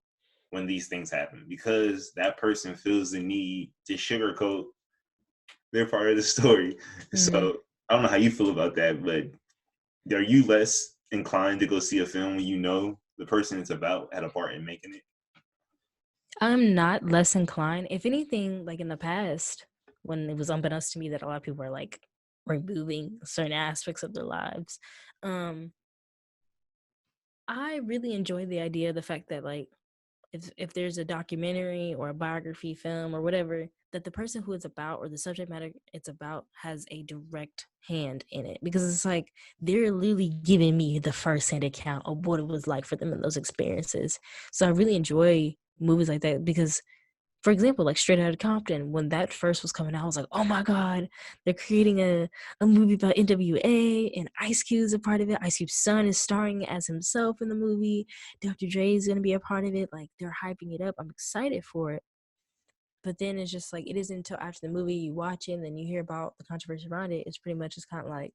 when these things happen because that person feels the need to sugarcoat their part of the story. Mm-hmm. So I don't know how you feel about that, but are you less inclined to go see a film when you know the person it's about had a part in making it? I'm not less inclined. If anything, like in the past, when it was unbeknownst to me that a lot of people were like removing certain aspects of their lives, um, I really enjoy the idea of the fact that, like, if there's a documentary or a biography film or whatever, that the person who it's about or the subject matter it's about has a direct hand in it, because it's like they're literally giving me the first-hand account of what it was like for them in those experiences. So I really enjoy movies like that because, for example, like Straight Outta Compton, when that first was coming out, I was like, oh my God, they're creating a movie about NWA and Ice Cube's a part of it. Ice Cube's son is starring as himself in the movie. Dr. Dre is going to be a part of it. Like, they're hyping it up. I'm excited for it. But then it's just like, it isn't until after the movie you watch it and then you hear about the controversy around it. It's pretty much just kind of like,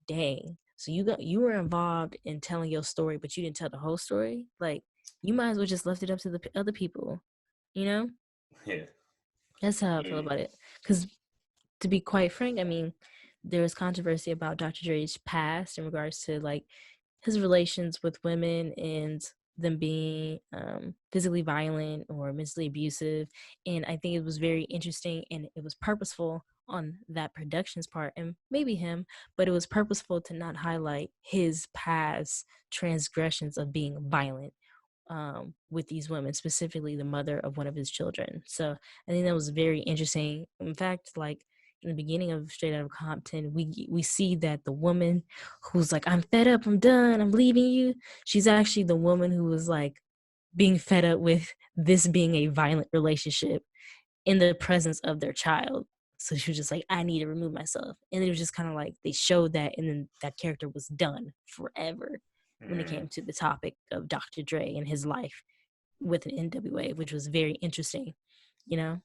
dang. So you were involved in telling your story, but you didn't tell the whole story. Like, you might as well just left it up to the other people, you know? Yeah. That's how I feel Yeah. about it. Because to be quite frank, I mean, there was controversy about Dr. Dre's past in regards to like his relations with women and them being physically violent or mentally abusive. And I think it was very interesting and it was purposeful on that production's part and maybe him, but it was purposeful to not highlight his past transgressions of being violent with these women, specifically the mother of one of his children. So I think that was very interesting. In fact, like in the beginning of Straight Outta Compton, we see that the woman who's like, I'm fed up, I'm done, I'm leaving you. She's actually the woman who was like being fed up with this being a violent relationship in the presence of their child. So she was just like, I need to remove myself. And it was just kind of like they showed that, and then that character was done forever when it came to the topic of Dr. Dre and his life with an NWA, which was very interesting, you know?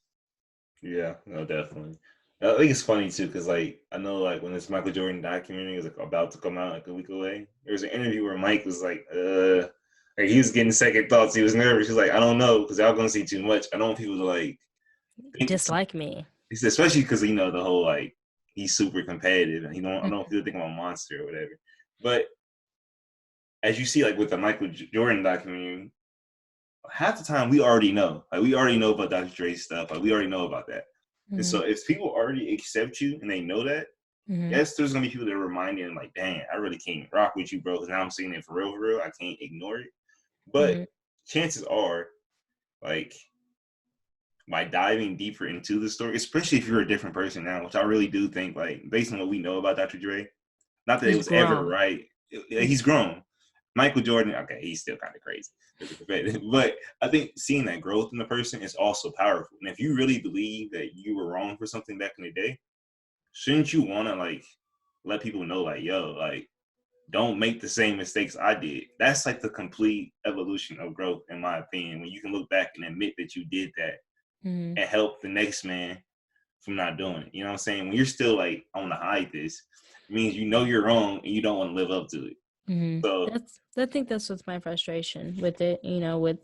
Yeah, no, definitely. I think it's funny too, because like I know like when this Michael Jordan documentary was like about to come out like a week away, there was an interview where Mike was like he was getting second thoughts. He was nervous. He was like, I don't know, because y'all gonna see too much. I don't want people to like think. Dislike me. He said, especially because you know the whole like he's super competitive and I don't want people to think I'm a monster or whatever. But as you see, like with the Michael Jordan documentary, half the time we already know. Like we already know about Dr. Dre's stuff. Like we already know about that. And so if people already accept you and they know that, yes, there's gonna be people that are reminding them like, dang, I really can't rock with you, bro, because now I'm seeing it for real, for real. I can't ignore it. But chances are, like, by diving deeper into the story, especially if you're a different person now, which I really do think, like, based on what we know about Dr. Dre, not that it He's was ever grown. right. He's grown. Michael Jordan, okay, he's still kind of crazy, but I think seeing that growth in the person is also powerful. And if you really believe that you were wrong for something back in the day, shouldn't you want to like let people know, like, yo, like, don't make the same mistakes I did? That's like the complete evolution of growth, in my opinion. When you can look back and admit that you did that and help the next man from not doing it. You know what I'm saying? When you're still like, I want to hide this, it means you know you're wrong and you don't want to live up to it. So I think that's what's my frustration with it, you know, with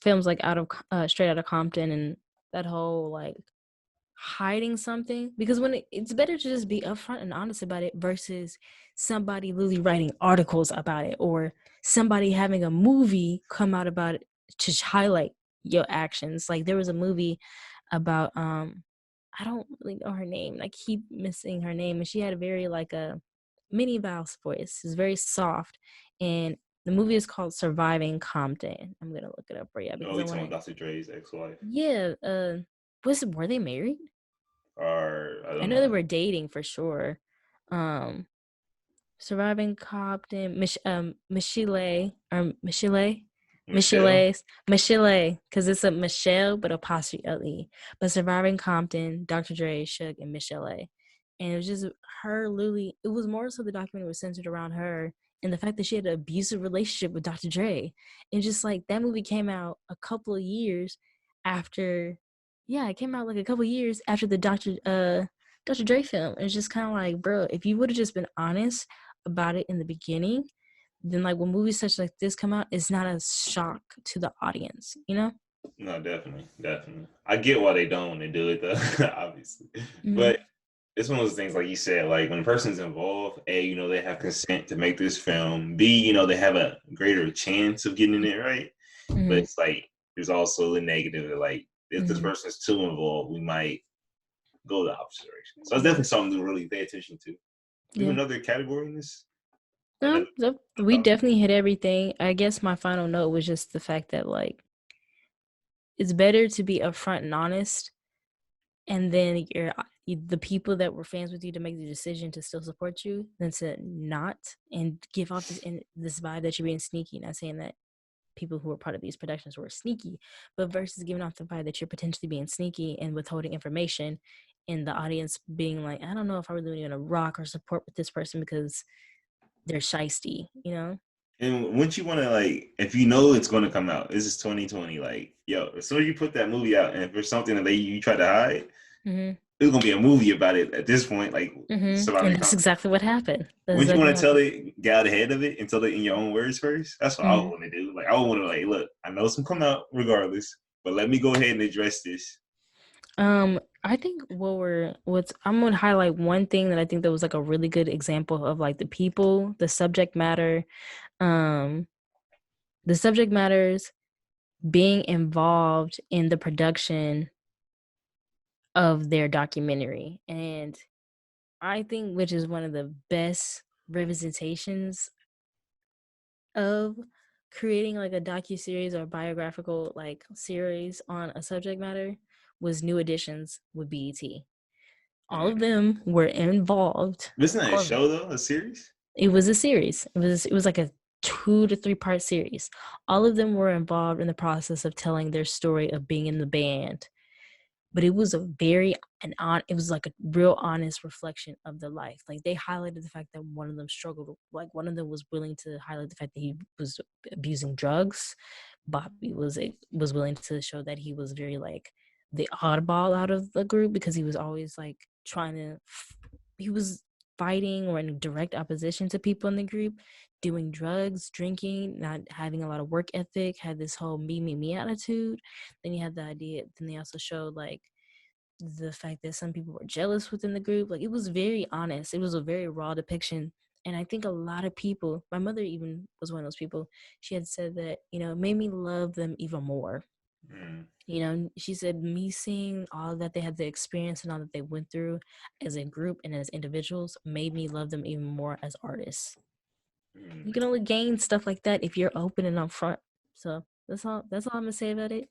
films like Straight Outta Compton and that whole like hiding something, because when it's better to just be upfront and honest about it versus somebody literally writing articles about it or somebody having a movie come out about it to highlight your actions. Like there was a movie about I don't really know her name. I keep missing her name, and she had a very like a mini Val's voice. It's very soft, and the movie is called Surviving Compton. I'm gonna look it up for you because we I want talking to. about Dr. Dre's ex-wife, Yeah, were they married? or I I don't know they know. were dating for sure. Um, Surviving Compton, Michelle. Michelle, because it's a Michelle but apostrophe L-E. But Surviving Compton, Dr. Dre, Suge, and Michelle. And it was just her literally, it was more so the documentary was centered around her and the fact that she had an abusive relationship with Dr. Dre. And just like that movie came out a couple of years after, yeah, it came out like a couple of years after the Dr. Dre film. It's just kind of like, bro, if you would have just been honest about it in the beginning, then like when movies such like this come out, it's not a shock to the audience, you know? No, definitely, definitely. I get why they don't when they do it though, obviously. Mm-hmm. But it's one of those things, like you said, like when a person's involved, A, you know, they have consent to make this film. B, you know, they have a greater chance of getting it right. But Mm-hmm. it's like there's also the negative that like if this Mm-hmm. person's too involved, we might go the opposite direction. So it's Yeah. definitely something to really pay attention to. We have Yeah. another category in this. No, Another we definitely hit everything. I guess my final note was just the fact that like it's better to be upfront and honest, and then the people that were fans with you to make the decision to still support you than to not and give off this vibe that you're being sneaky. Not saying that people who were part of these productions were sneaky, but versus giving off the vibe that you're potentially being sneaky and withholding information, and the audience being like, I don't know if I really want to rock or support with this person because they're shisty, you know? And once you want to, like, if you know it's going to come out, this is 2020. Like, yo, as soon as you put that movie out, and if there's something that you try to hide, Mm-hmm. there's gonna be a movie about it at this point. Like, Mm-hmm. And surviving that's compton. exactly what happened. That's Wouldn't you exactly want what to tell happened. it, get out ahead of it, and tell it in your own words first? That's what I would Mm-hmm. want to do. Like, I would want to, like, look, I know it's gonna come out regardless, but let me go ahead and address this. I think I'm gonna highlight one thing that I think that was like a really good example of like the people, um, the subject matters being involved in the production of their documentary. And I think which is one of the best representations of creating like a docu-series or biographical like series on a subject matter was New Editions with BET. All of Mm. them were involved. Isn't that a All of them. show though? A series? It was a series. It was like a 2 to 3 part series. All of them were involved in the process of telling their story of being in the band, but it was a very it was like a real honest reflection of their life. Like they highlighted the fact that one of them struggled, like one of them was willing to highlight the fact that he was abusing drugs. Bobby was willing to show that he was very like the oddball out of the group because he was always like he was fighting or in direct opposition to people in the group, doing drugs, drinking, not having a lot of work ethic, had this whole me attitude. Then you had the idea, then they also showed like the fact that some people were jealous within the group. Like it was very honest. It was a very raw depiction. And I think a lot of people, my mother even was one of those people, she had said that, it made me love them even more. Mm. She said me seeing all that they had to experience and all that they went through as a group and as individuals made me love them even more as artists. You Mm. can only gain stuff like that if you're open and upfront. So that's all I'm gonna say about it.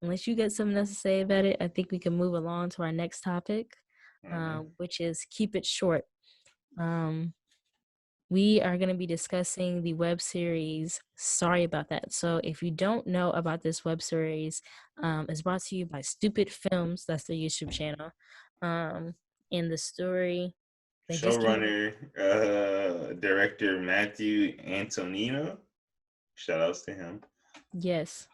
Unless you got something else to say about it, I think we can move along to our next topic, Mm. which is keep it short. Um, we are going to be discussing the web series Sorry About That. So if you don't know about this web series, it's brought to you by Stupid Films. That's their YouTube channel. In the story, they just came out. Showrunner, director Matthew Antonino. Shout outs to him Yes.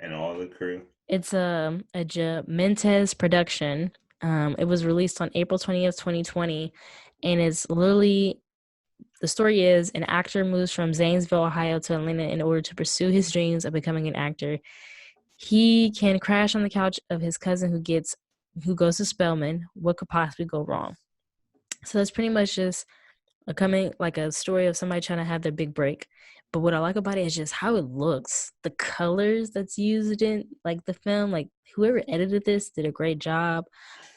and all the crew. It's a Mentes production. It was released on April 20th, 2020, and it's literally the story is an actor moves from Zanesville, Ohio to Atlanta in order to pursue his dreams of becoming an actor. He can crash on the couch of his cousin who goes to Spelman. What could possibly go wrong? So that's pretty much just a story of somebody trying to have their big break. But what I like about it is just how it looks, the colors that's used in like the film. Like whoever edited this did a great job.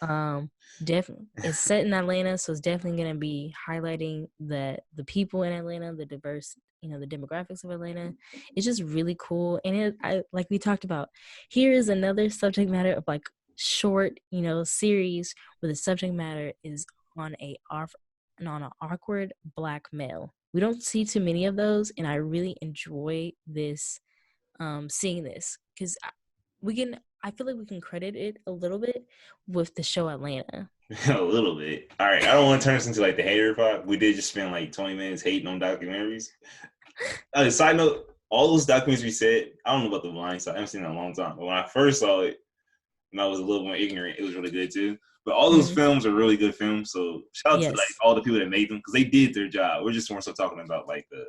um Definitely it's set in Atlanta, so it's definitely going to be highlighting the people in Atlanta, the diverse, the demographics of Atlanta. It's just really cool. And like we talked about, here is another subject matter of like short, series where the subject matter is on on an awkward black male. We don't see too many of those, and I really enjoy this, seeing this because I feel like we can credit it a little bit with the show Atlanta. A little bit. All right. I don't want to turn this into like the hater pod. We did just spend like 20 minutes hating on documentaries. Side note, all those documentaries we said, I don't know about the blind side. I haven't seen it in a long time. But when I first saw it, and I was a little more ignorant, it was really good too. But all those Mm, films are really good films. So shout out to like yes, all the people that made them because they did their job. We're just more so talking about like the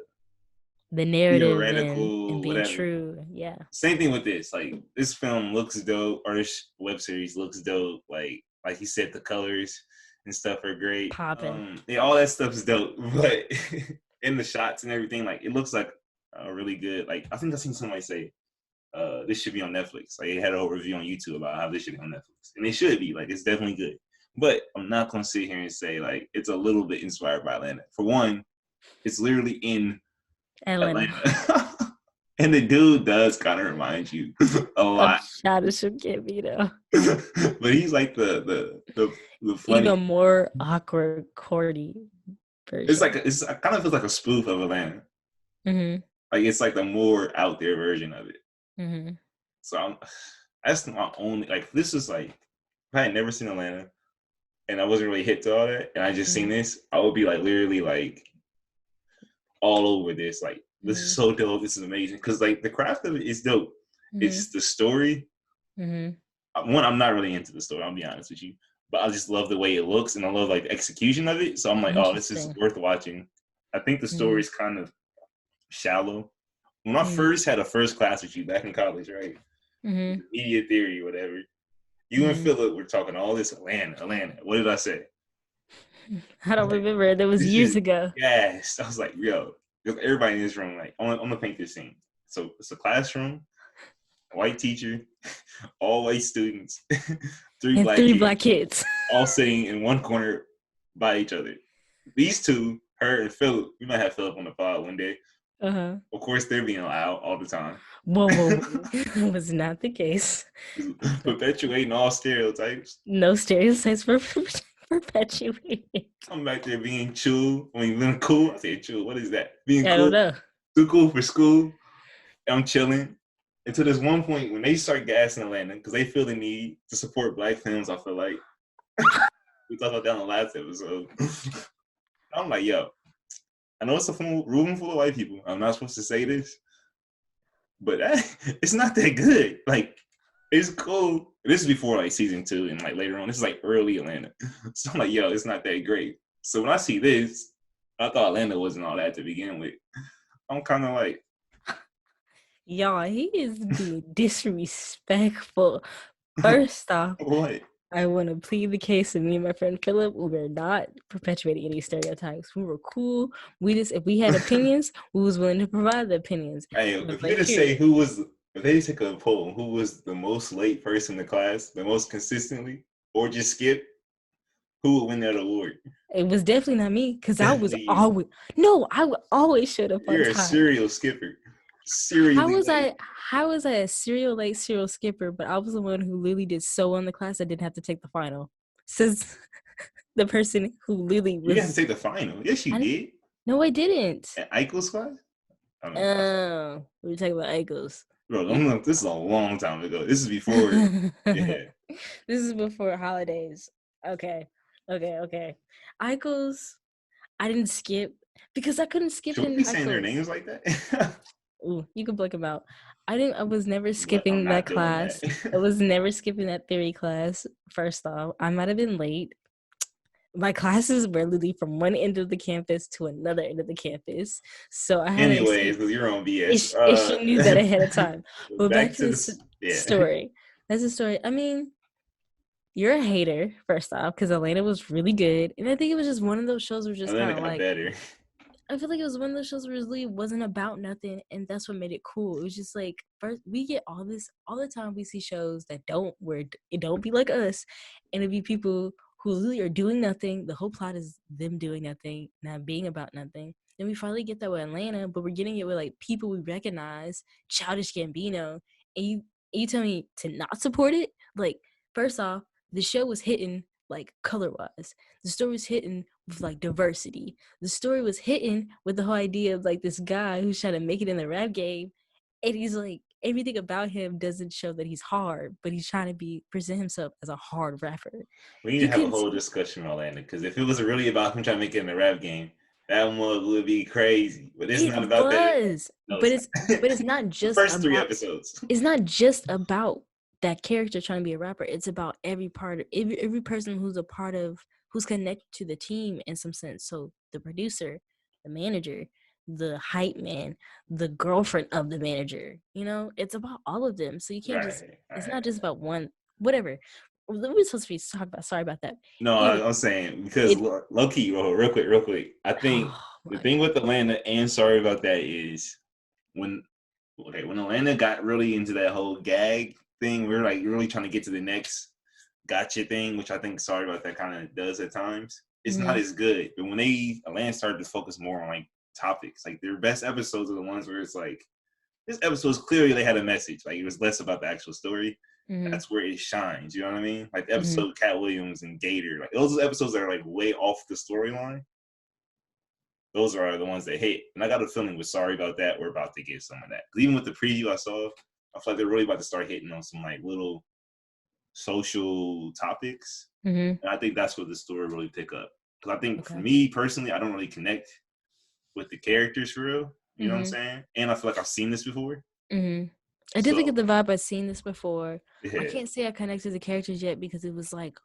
the narrative and theoretical, being whatever. true. Yeah, Same thing with this. Like this film looks dope, or this web series looks dope. Like he said, the colors and stuff are great. popping. Yeah, all that stuff is dope. But in the shots and everything, like it looks like a really good. Like I think I seen somebody say, this should be on Netflix. Like it had a whole review on YouTube about how this should be on Netflix, and it should be. Like it's definitely good. But I'm not gonna sit here and say like it's a little bit inspired by Atlanta. For one, it's literally in Atlanta. Atlanta. And the dude does kind of remind you a Of lot. Childish Gambino. But he's like the funny. Even more awkward, cordy It's like version. it kind of feels like a spoof of Atlanta. Mm-hmm. Like it's like the more out there version of it. Mm-hmm. So that's my only like this is like if I had never seen Atlanta and I wasn't really hit to all that and I just seen Mm-hmm. this, I would be like literally like all over this. Like this is Mm-hmm. so dope. This is amazing because like the craft of it is dope. It's Mm-hmm. just the story. Mm-hmm. One, I'm not really into the story. I'll be honest with you, but I just love the way it looks and I love like the execution of it. So I'm like, oh, this is Interesting. worth watching. I think the story Mm-hmm. is kind of shallow. When I Mm-hmm. first had a first class with you back in college, right? Mm-hmm. Media theory, or whatever. You and Philip were talking all this Atlanta. What did I say? I don't remember. That was This years is ago. yes. I was like, yo, everybody in this room, like, I'm gonna paint this scene. So it's a classroom, a white teacher, all white students, three And black 3 black kids, kids. all sitting in one corner by each other. These two, her and Philip, we might have Philip on the pod one day. Of course, they're being loud all the time. Whoa. That was not the case. Perpetuating all stereotypes. No stereotypes for perpetuating. I'm back there being chill. I mean, being cool. I say chill. What is that? Being I cool. don't know. Too cool for school. I'm chilling. Until there's one point when they start gassing Atlanta because they feel the need to support black films, I feel like. We talked about that in the last episode. I'm like, yo, I know it's a room full of white people. I'm not supposed to say this, but it's not that good. Like, it's cool. This is before like season 2 and like later on. This is like early Atlanta. So I'm like, yo, it's not that great. So when I see this, I thought Atlanta wasn't all that to begin with. I'm kind of like, y'all, he is being disrespectful. First off, what? I want to plead the case of me and my friend Philip. We were not perpetuating any stereotypes. We were cool. We just, if we had opinions, we was willing to provide the opinions. Hey, if you just say if they take a poll, who was the most late person in the class, the most consistently, or just skip, who would win that award? It was definitely not me because I was always I would always show up on time. You're a serial skipper. How was I a serial skipper, but I was the one who literally did so well in the class I didn't have to take the final. Says the person who literally was. You didn't have to take the final. Yes, you did. No, I didn't. At Eichel's class? Oh, we were talking about Eichel's. Bro, this is a long time ago. This is before. Yeah. This is before holidays. Okay. Eichel's, I didn't skip because I couldn't skip Should in we be saying their names like that? Ooh, you can blank them out. I was never skipping that class. I was never skipping that theory class. First off, I might have been late. My classes were literally from one end of the campus to another end of the campus. So I had anyways, because you're on BS. If she knew that ahead of time. But back to the story. That's the story. I mean, you're a hater, first off, because Atlanta was really good. And I think it was just one of those shows where just kind of like better. I feel like it was one of those shows where it really wasn't about nothing, and that's what made it cool. It was just like, first, we get all this all the time. We see shows that where it don't be like us, and it be people who literally are doing nothing. The whole plot is them doing nothing, not being about nothing. Then we finally get that with Atlanta, but we're getting it with like people we recognize, Childish Gambino, and you tell me to not support it? Like, first off, the show was hitting like color-wise. The story was hitting with like diversity. The story was hitting with the whole idea of like this guy who's trying to make it in the rap game, and he's like everything about him doesn't show that he's hard, but he's trying to present himself as a hard rapper. We need to have a whole discussion on Atlanta, because if it was really about him trying to make it in the rap game, that one would be crazy. But it's not about that. No, but it's not just the first 3 episodes. It's not just about that character trying to be a rapper. It's about every person who's connected to the team in some sense. So the producer, the manager, the hype man, the girlfriend of the manager, it's about all of them. So you can't it's not just about one, whatever. We're supposed to be talking about, sorry about that. No, I'm saying, because low-key, real quick. I think the thing with Atlanta, and sorry about that, is when Atlanta got really into that whole gag thing, we're like really trying to get to the next gotcha thing, which I think sorry about that kind of does at times. It's not as good. But when Atlanta started to focus more on like topics, like their best episodes are the ones where it's like, this episode's clearly they had a message. Like it was less about the actual story. That's where it shines. You know what I mean? Like the episode with Cat Williams and Gator. Like those episodes that are like way off the storyline. Those are the ones that hit. And I got a feeling with sorry about that, we're about to get some of that. Even with the preview I saw, I feel like they're really about to start hitting on some like little social topics. And I think that's what the story really pick up. Because I think for me personally, I don't really connect with the characters for real. You know what I'm saying? And I feel like I've seen this before. I definitely get the vibe I've seen this before. I can't say I connected to the characters yet because it was like,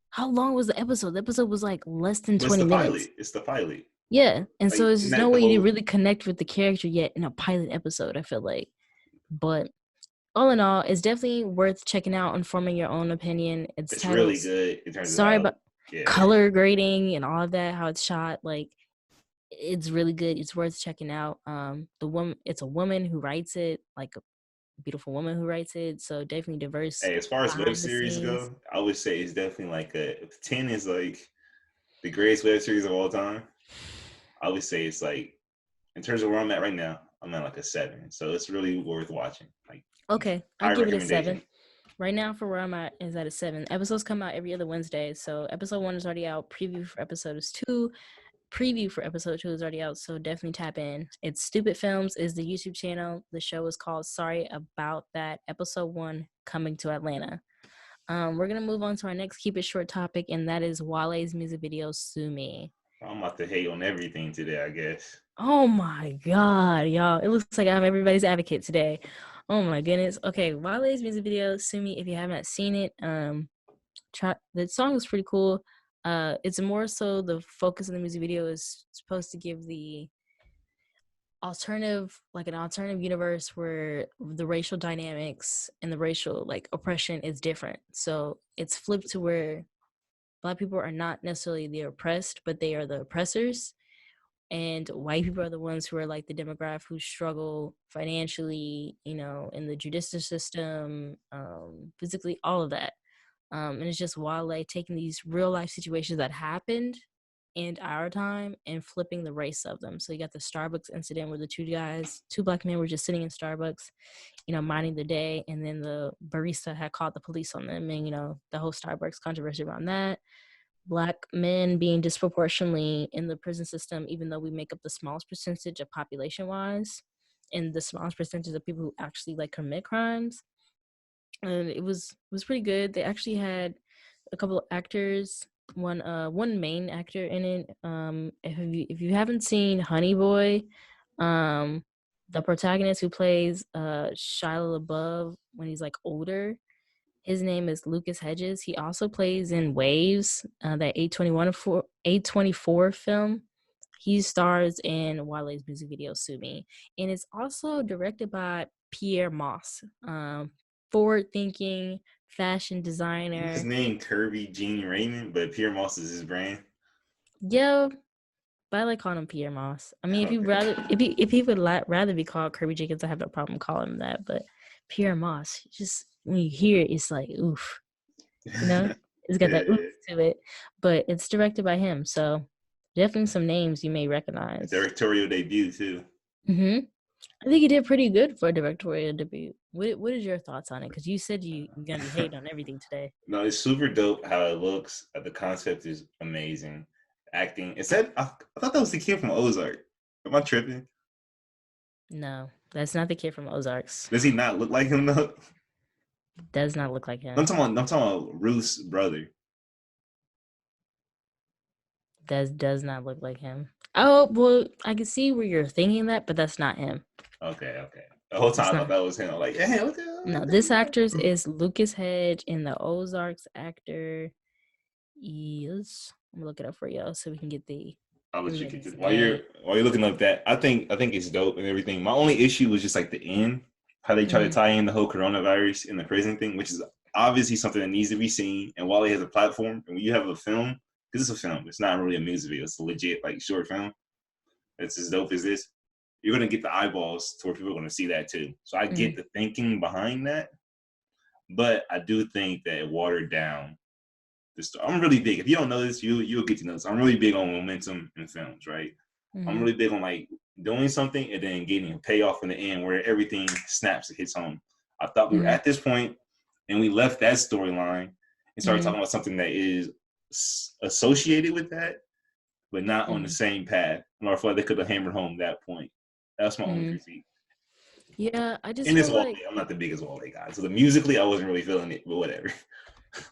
how long was the episode? The episode was like less than 20 minutes. It's the pilot. Yeah. And like, so there's no way you really connect with the character yet in a pilot episode, I feel like. But all in all, it's definitely worth checking out and forming your own opinion. It's It's titled really good in terms of Sorry how, about yeah. color grading and all of that, how it's shot. Like, it's really good. It's worth checking out. The woman, it's a woman who writes it, like a beautiful woman who writes it. So definitely diverse Hey, as far as web behind the series scenes. go, I would say it's definitely like if 10 is like the greatest web series of all time, I would say it's like, in terms of where I'm at right now, I'm at like a 7. So it's really worth watching. Like, Okay, I high give it a recommendation. 7. Right now, for where I'm at, is at a 7. Episodes come out every other Wednesday. So episode 1 is already out. Preview for episode is 2. Preview for episode 2 is already out. So definitely tap in. It's Stupid Films is the YouTube channel. The show is called Sorry About That. Episode 1 coming to Atlanta. We're gonna move on to our next keep it short topic, and that is Wale's music video "Sue Me." I'm about to hate on everything today, I guess. Oh my god, y'all! It looks like I'm everybody's advocate today. Oh my goodness. Okay, Wale's music video "Sue Me." If you have not seen it, the song is pretty cool. It's more so the focus of the music video is supposed to give the alternative, like an alternative universe where the racial dynamics and the racial like oppression is different. So it's flipped to where Black people are not necessarily the oppressed, but they are the oppressors. And white people are the ones who are like the demographic who struggle financially, in the judicial system, physically, all of that. And it's just Wale taking these real life situations that happened in our time and flipping the race of them. So you got the Starbucks incident where the two Black men were just sitting in Starbucks, minding the day, and then the barista had called the police on them, and the whole Starbucks controversy around that. Black men being disproportionately in the prison system, even though we make up the smallest percentage of population wise, and the smallest percentage of people who actually like commit crimes. And it was pretty good. They actually had a couple of actors, one main actor in it. If you haven't seen Honey Boy, the protagonist who plays Shia LaBeouf when he's like older, his name is Lucas Hedges. He also plays in Waves, that A24 film. He stars in Wale's music video "Sue Me," and it's also directed by Pierre Moss, forward-thinking fashion His designer. name Kirby Gene Raymond, but Pierre Moss is his brand. Yeah, but I like calling him Pierre Moss. I mean, Okay. if he would rather be called Kirby Jenkins, I have no problem calling him that. But Pierre Moss, just when you hear it, it's like oof, you know, it's got that oof Yeah. to it. But it's directed by him, so definitely some names you may recognize. Directorial debut too. I think he did pretty good for a directorial debut. What is your thoughts on it? Because you said you're gonna be hating on everything today. No, it's super dope how it looks. The concept is amazing. Acting. It said I thought that was the kid from Ozark. Am I tripping? No, that's not the kid from Ozarks. Does he not look like him though? Does not look like I'm him. talking about, I'm talking about Ruth's brother. Does not look like him. Oh well, I can see where you're thinking that, but that's not him. Okay, okay. The whole That's time I thought not. that was him. Like, yeah, No, what this actor's the is Lucas Hedge, and the Ozarks actor is. I'm gonna look it up for y'all so we can get I'll let you get everybody's this name. while you're looking up that. I think it's dope and everything. My only issue was just like the end, how they try to Mm-hmm. tie in the whole coronavirus in the prison thing, which is obviously something that needs to be seen. And while he has a platform, and when you have a film, because it's a film, it's not really a music video, it's a legit like short film. It's as dope as this. You're gonna get the eyeballs to where people are gonna see that too. So I Mm-hmm. get the thinking behind that, but I do think that it watered down the story. I'm really big. If you don't know this, you'll get to know this. I'm really big on momentum in films, right? I'm Mm-hmm. really big on like doing something and then getting a payoff in the end where everything snaps and hits home. I thought we were Mm-hmm. at this point and we left that storyline and started Mm-hmm. talking about something that is associated with that, but not on the Mm-hmm. same path. And I feel like they could have hammered home that point. That's my only Mm-hmm. critique. Yeah, I just And it's feel Wale. like I'm not the biggest Wale guy. So the musically, I wasn't really feeling it, but whatever.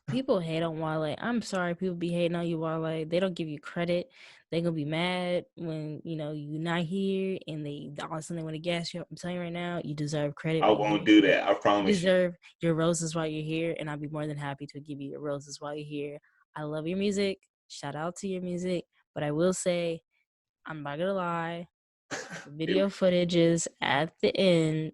people hate on Wale. I'm sorry, people be hating on you, Wale. They don't give you credit. They gonna be mad when you're not here, and they all of a sudden they want to gas you up. I'm telling you right now, you deserve credit I while you're won't here. do that. I You promise you. deserve your roses while you're here, and I'll be more than happy to give you your roses while you're here. I love your music. Shout out to your music, but I will say I'm not gonna lie. The It, video footages at the end.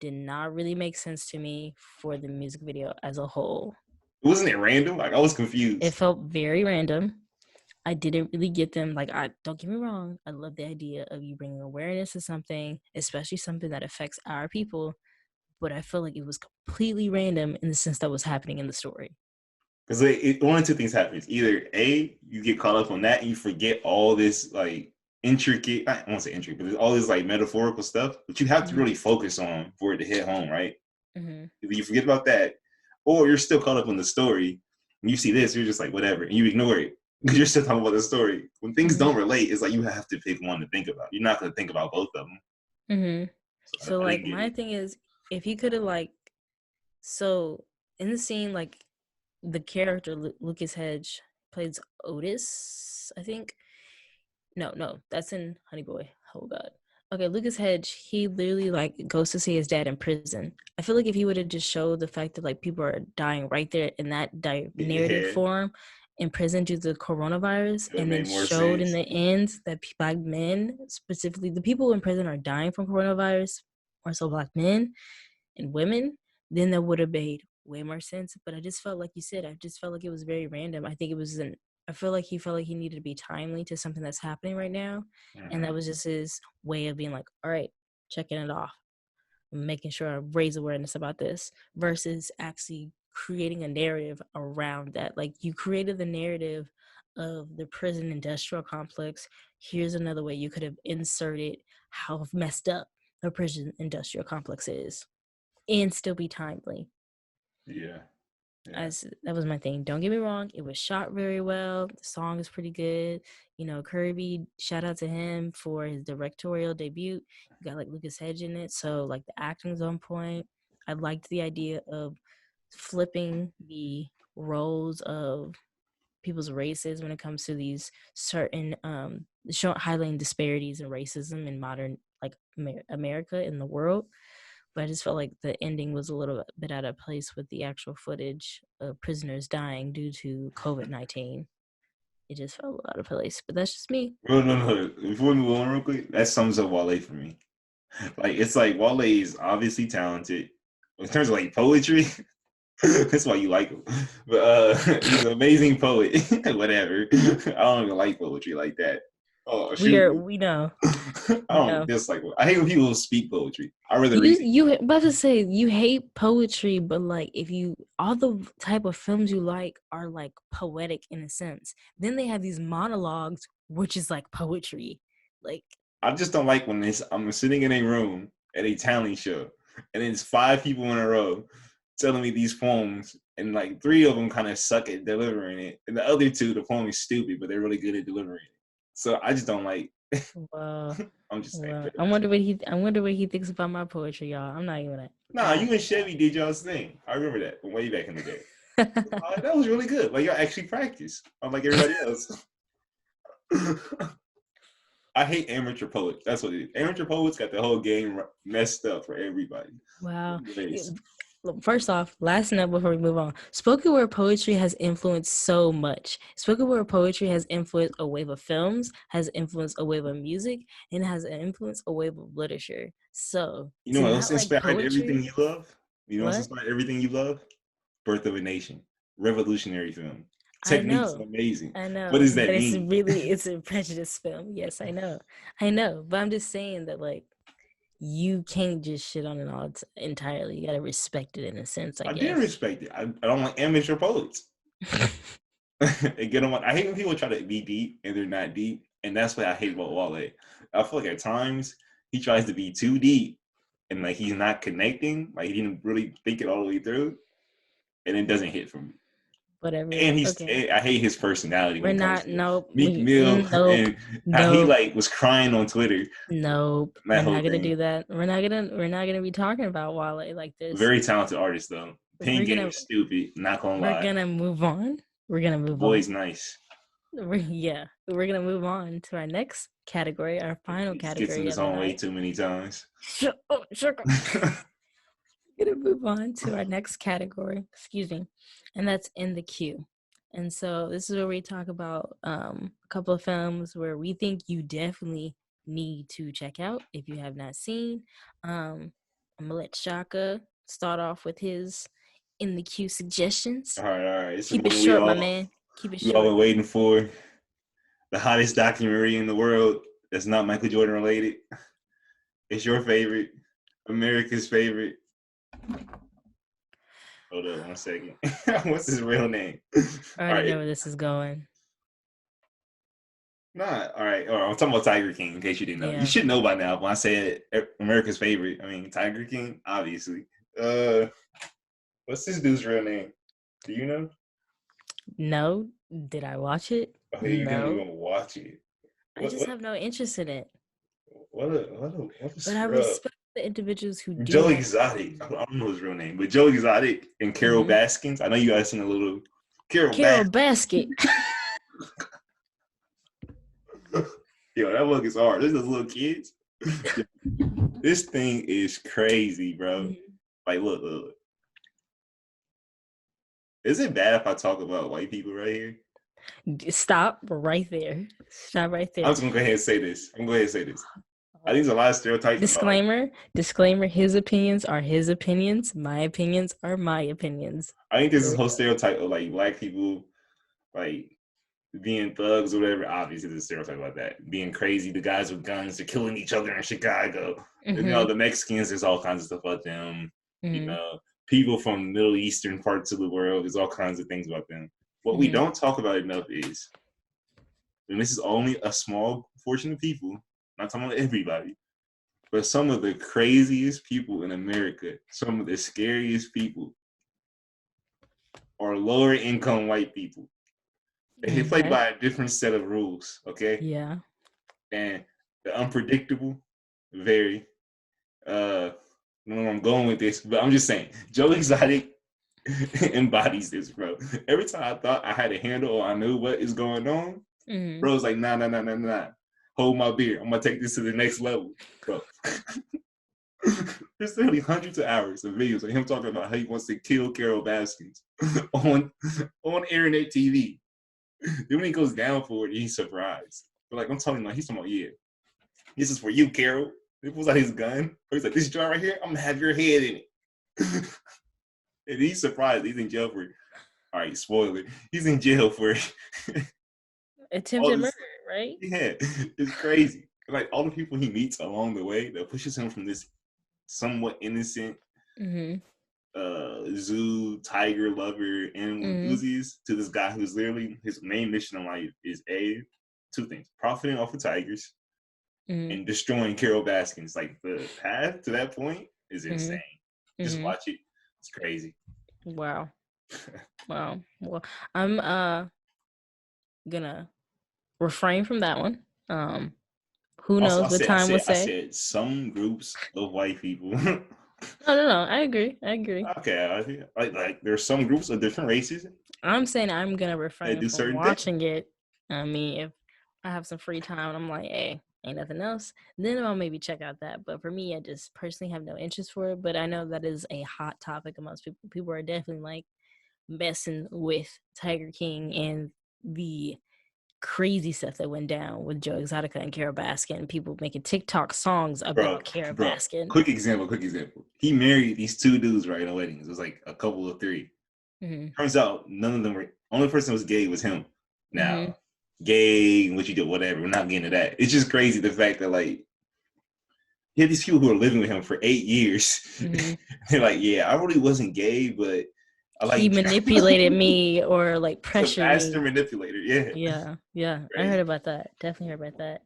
did not really make sense to me for the music video as a whole. Wasn't it random? Like, I was It confused. felt very random. I didn't really get them. Like, I don't get me wrong, I love the idea of you bringing awareness to something, especially something that affects our people. But I feel like it was completely random in the sense that was happening in the story. Because one of two things happens. Either A, you get caught up on that and you forget all this like intricate, I won't say intricate, but there's all this like metaphorical stuff, but you have to Mm-hmm. really focus on for it to hit home, right? Mm-hmm. Either you forget about that, or you're still caught up on the story and you see this, you're just like, whatever, and you ignore it because you're still talking about the story. When things Mm-hmm. don't relate, it's like you have to pick one to think about. You're not going to think about both of them. Mm-hmm. So So I like didn't get my it. thing is, if he could have like, so in the scene, like the character Lucas Hedge plays Otis, I think. No, that's in Honey Boy. Oh God. Okay, Lucas Hedge, he literally like goes to see his dad in prison. I feel like if he would have just showed the fact that like people are dying right there in that narrative Yeah, form in prison due to the coronavirus, it would have and then made more showed in sense. the end that black men, specifically the people in prison, are dying from coronavirus, or so black men and women, then that would have made way more sense. But I just felt like you said, I just felt like it was very random. I think it was I feel like he felt like he needed to be timely to something that's happening right now. And that Mm-hmm. was just his way of being like, all right, checking it off, making sure I raise awareness about this versus actually creating a narrative around that. Like you created the narrative of the prison industrial complex. Here's another way you could have inserted how messed up the prison industrial complex is and still be timely. Yeah, yeah. As that was my thing. Don't get me wrong, it was shot very well. The song is pretty good. You know, Kirby, shout out to him for his directorial debut. You got like Lucas Hedge in it, so like the acting's on point. I liked the idea of flipping the roles of people's races when it comes to these certain highlighting disparities and racism in modern like America in the world. But I just felt like the ending was a little bit out of place with the actual footage of prisoners dying due to COVID-19. It just felt out of place, but that's just me. No. Before we move on real quick, that sums up Wale for me. Like, it's like Wale is obviously talented. In terms of like poetry, that's why you like him. But he's an amazing poet. Whatever. I don't even like poetry like that. Oh shoot. We know, I we don't know. dislike it. I hate when people speak poetry. I rather read it. You about to say you hate poetry, but like if you all the type of films you like are like poetic in a sense. Then they have these monologues, which is like poetry. Like I just don't like when I'm sitting in a room at a talent show and it's 5 people in a row telling me these poems, and like 3 of them kind of suck at delivering it, and the other 2, the poem is stupid, but they're really good at delivering it. So I just don't like. well, I'm just saying. well, I wonder what he thinks about my poetry, y'all. I'm not even gonna Nah, God. you and Chevy did y'all's thing. I remember that from way back in the day. That was really good. Like, y'all actually practice, unlike everybody else. I hate amateur poets. That's what it is. Amateur poets got the whole game messed up for everybody. Wow. Anyways, First off, last note before we move on. Spoken word poetry has influenced so much. Spoken word poetry has influenced a wave of films, has influenced a wave of music, and has influenced a wave of literature. So you know to what not else like inspired everything poetry, you love? You know what's what? inspired everything you love? Birth of a Nation. Revolutionary film. I Techniques know. amazing. I What know. does But that mean? it's a prejudice film. Yes, I know. I know. But I'm just saying that like you can't just shit on it all entirely. You gotta respect it in a sense, I I did guess. respect it. I don't like amateur poets. They get on. I hate when people try to be deep and they're not deep, and that's what I hate about Wale. I feel like at times he tries to be too deep, and like he's not connecting. Like he didn't really think it all the way through, and it doesn't hit for me. Whatever. And Okay. I hate his personality when We're it comes not. to Nope. Meek Mill Nope. and how he Nope. like was crying on Twitter. Nope. We're That whole not gonna thing. do that. We're not gonna be talking about Wale like this. Very talented artist though. Pen We're game gonna is stupid. Not gonna we're lie. gonna move on. We're gonna The move on. boy's nice. Yeah. We're gonna move on to our next category, our final He just gets in category his of the own way night. too many times. Shut up. We're gonna move on to our next category, excuse me, and that's in the queue. And so this is where we talk about a couple of films where we think you definitely need to check out if you have not seen. Um, I'm gonna let Shaka start off with his in the queue suggestions. All right. It's the Keep it moment we short, my all man. Keep it we all short. been waiting for. The hottest documentary in the world that's not Michael Jordan related. It's your favorite, America's favorite. Hold up 1 second. What's his real name? I All already right. know where this is going. Nah, all right. I'm talking about Tiger King, in case you didn't know. You Yeah. should know by now when I said America's favorite. I mean, Tiger King, obviously. What's this dude's real name? Do you know? No. Did I watch it? Oh, you didn't No. even watch it. I What just what have no interest in it. what a But I scrub. respect the individuals who do Joe have. Exotic. I don't know his real name, but Joe Exotic and Carol Mm-hmm. Baskins. I know you guys seen a little Carol Carol Baskins. Basket. Yo, that look is hard. This is little kids. This thing is crazy, bro. Like, look. Is it bad if I talk about white people right here? Stop right there. Stop right there. I'm just gonna go ahead and say this. I think there's a lot of stereotypes about like, Disclaimer, his opinions are his opinions. My opinions are my opinions. I think there's this whole stereotype of like black people like being thugs or whatever. Obviously, there's a stereotype about that. Being crazy, the guys with guns, they're killing each other in Chicago. Mm-hmm. You know, the Mexicans, there's all kinds of stuff about them. Mm-hmm. You know, people from Middle Eastern parts of the world, there's all kinds of things about them. What we don't talk about enough is, and this is only a small portion of people, not talking about everybody, but some of the craziest people in America, some of the scariest people are lower income white people. They play by a different set of rules, okay? Yeah. And the unpredictable, very. I don't know where I'm going with this, but I'm just saying, Joe Exotic embodies this, bro. Every time I thought I had a handle or I knew what is going on, bro was like, nah. Hold my beer. I'm gonna take this to the next level, bro. There's literally hundreds of hours of videos of him talking about how he wants to kill Carol Baskins on internet TV. Then when he goes down for it, he's surprised. But like I'm talking about, he's talking about, yeah, this is for you, Carol. He pulls out his gun. He's like, this jar right here, I'm gonna have your head in it. And he's surprised. He's in jail for, all right, spoiler. He's in jail for attempted murder, right? Yeah, it's crazy. Like all the people he meets along the way that pushes him from this somewhat innocent zoo tiger lover animal enthusiast to this guy who's literally his main mission in life is two things: profiting off of tigers and destroying Carol Baskins. Like the path to that point is insane. Just watch it. It's crazy. Wow. Wow. Well, I'm gonna refrain from that one. Who knows Also, what time will say? I said some groups of white people. No. I agree. Okay, like there's some groups of different races. I'm saying I'm gonna refrain from watching things. it. I mean, if I have some free time and I'm like, hey, ain't nothing else, then I'll maybe check out that. But for me, I just personally have no interest for it. But I know that is a hot topic amongst people. People are definitely like messing with Tiger King and the crazy stuff that went down with Joe Exotica and Carol Baskin. People making TikTok songs about Carol Baskin. Quick example. He married these two dudes, right, at weddings. It was like a couple of three. Turns out none of them were. Only person who was gay was him. Now, gay, what you do, whatever. We're not getting to that. It's just crazy the fact that like he had these people who are living with him for 8 years. They're like, yeah, I really wasn't gay, but he manipulated me or like pressured me. Master manipulator, yeah. Crazy. I heard about that. Definitely heard about that.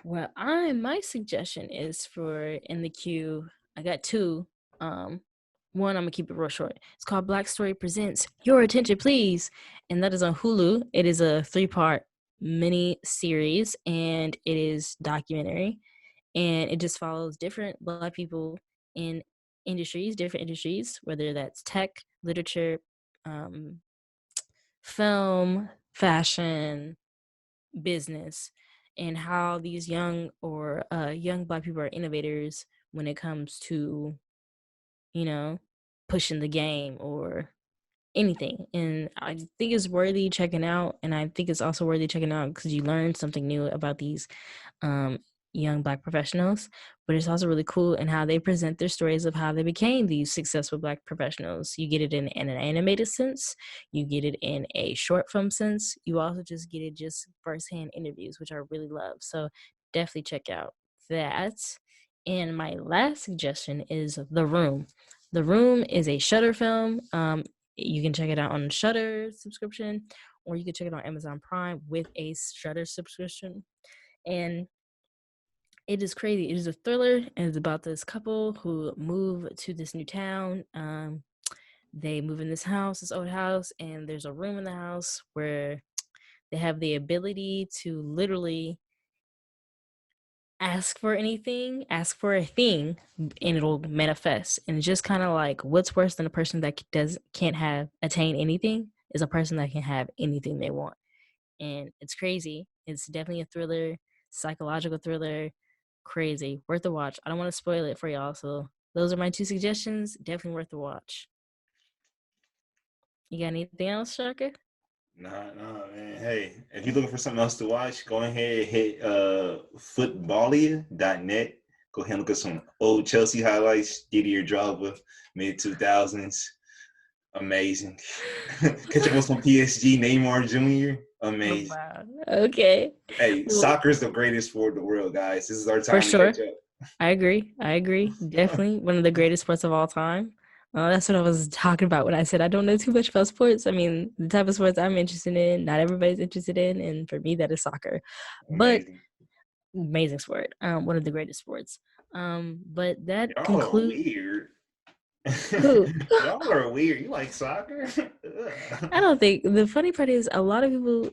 Well, my suggestion is for in the queue. I got two. One, I'm gonna keep it real short. It's called Black Story Presents Your Attention Please, and that is on Hulu. It is a 3-part mini series, and it is documentary, and it just follows different Black people in different industries, whether that's tech, literature, film, fashion, business, and how these young Black people are innovators when it comes to, pushing the game or anything. And I think it's worthy checking out, and I think it's also worthy checking out because you learn something new about these young Black professionals, but it's also really cool in how they present their stories of how they became these successful Black professionals. You get it in an animated sense, you get it in a short film sense, you also just get it just firsthand interviews, which I really love. So definitely check out that. And my last suggestion is The Room. The Room is a Shudder film. You can check it out on Shudder subscription, or you can check it on Amazon Prime with a Shudder subscription. And it is crazy. It is a thriller, and it's about this couple who move to this new town. They move in this house, this old house, and there's a room in the house where they have the ability to literally ask for anything, ask for a thing, and it'll manifest. And it's just kind of like, what's worse than a person that can't have attain anything is a person that can have anything they want. And it's crazy. It's definitely a thriller, psychological thriller, crazy, worth a watch. I don't want to spoil it for y'all, so those are my 2 suggestions. Definitely worth a watch. You got anything else, Shaka? Nah, man. Hey, if you're looking for something else to watch, go ahead and hit footballia.net. Go ahead and look at some old Chelsea highlights, Didier Drogba, mid-2000s. Amazing. Catch up on some PSG, Neymar Jr. Amazing. Oh, wow. Okay. Hey, soccer is the greatest sport in the world, guys. This is our time For to sure. catch up. I agree. Definitely one of the greatest sports of all time. That's what I was talking about when I said I don't know too much about sports. I mean, the type of sports I'm interested in, not everybody's interested in, and for me, that is soccer. But Amazing. amazing sport. One of the greatest sports. But that Y'all are concludes. weird. Who? Y'all are weird. You like soccer? I don't think the funny part is a lot of people.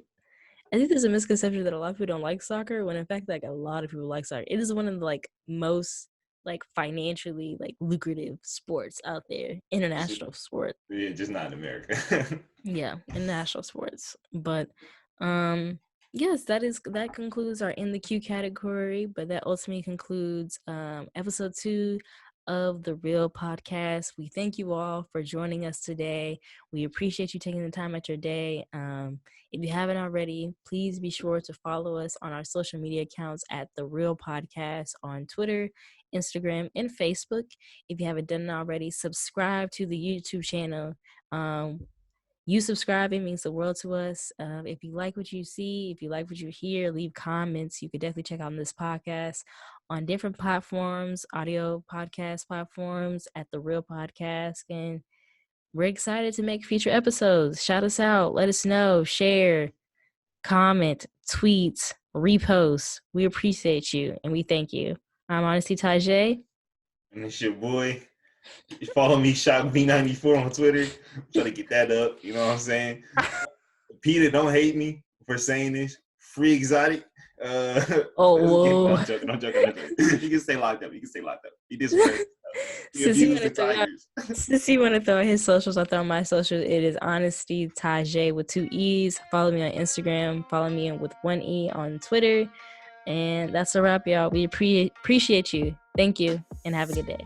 I think there's a misconception that a lot of people don't like soccer, when in fact, like, a lot of people like soccer. It is one of the like most like financially like lucrative sports out there, international sport. Yeah, just not in America. Yeah, international sports. But yes, that concludes our in the queue category, but that ultimately concludes episode 2 of the Real Podcast. We thank you all for joining us today. We appreciate you taking the time out your day. If you haven't already, please be sure to follow us on our social media accounts at The Real Podcast on Twitter, Instagram, and Facebook. If you haven't done it already, subscribe to the YouTube channel. You subscribing means the world to us. If you like what you see, if you like what you hear, leave comments. You could definitely check out this podcast on different platforms, audio podcast platforms, at The Real Podcast. And we're excited to make future episodes. Shout us out. Let us know. Share, comment, tweet, repost. We appreciate you and we thank you. I'm Honesty Tajay. And it's your boy. You follow me, ShockB94 on Twitter. I'm trying to get that up. You know what I'm saying? Peter, don't hate me for saying this. Free Exotic. Whoa. I'm joking. You can stay locked up. You did some crazy stuff. Since you want to throw his socials, I'll throw my socials. It is Honesty Tajay with 2 E's. Follow me on Instagram. Follow me with 1 E on Twitter. And that's a wrap, y'all. We appreciate you. Thank you, and have a good day.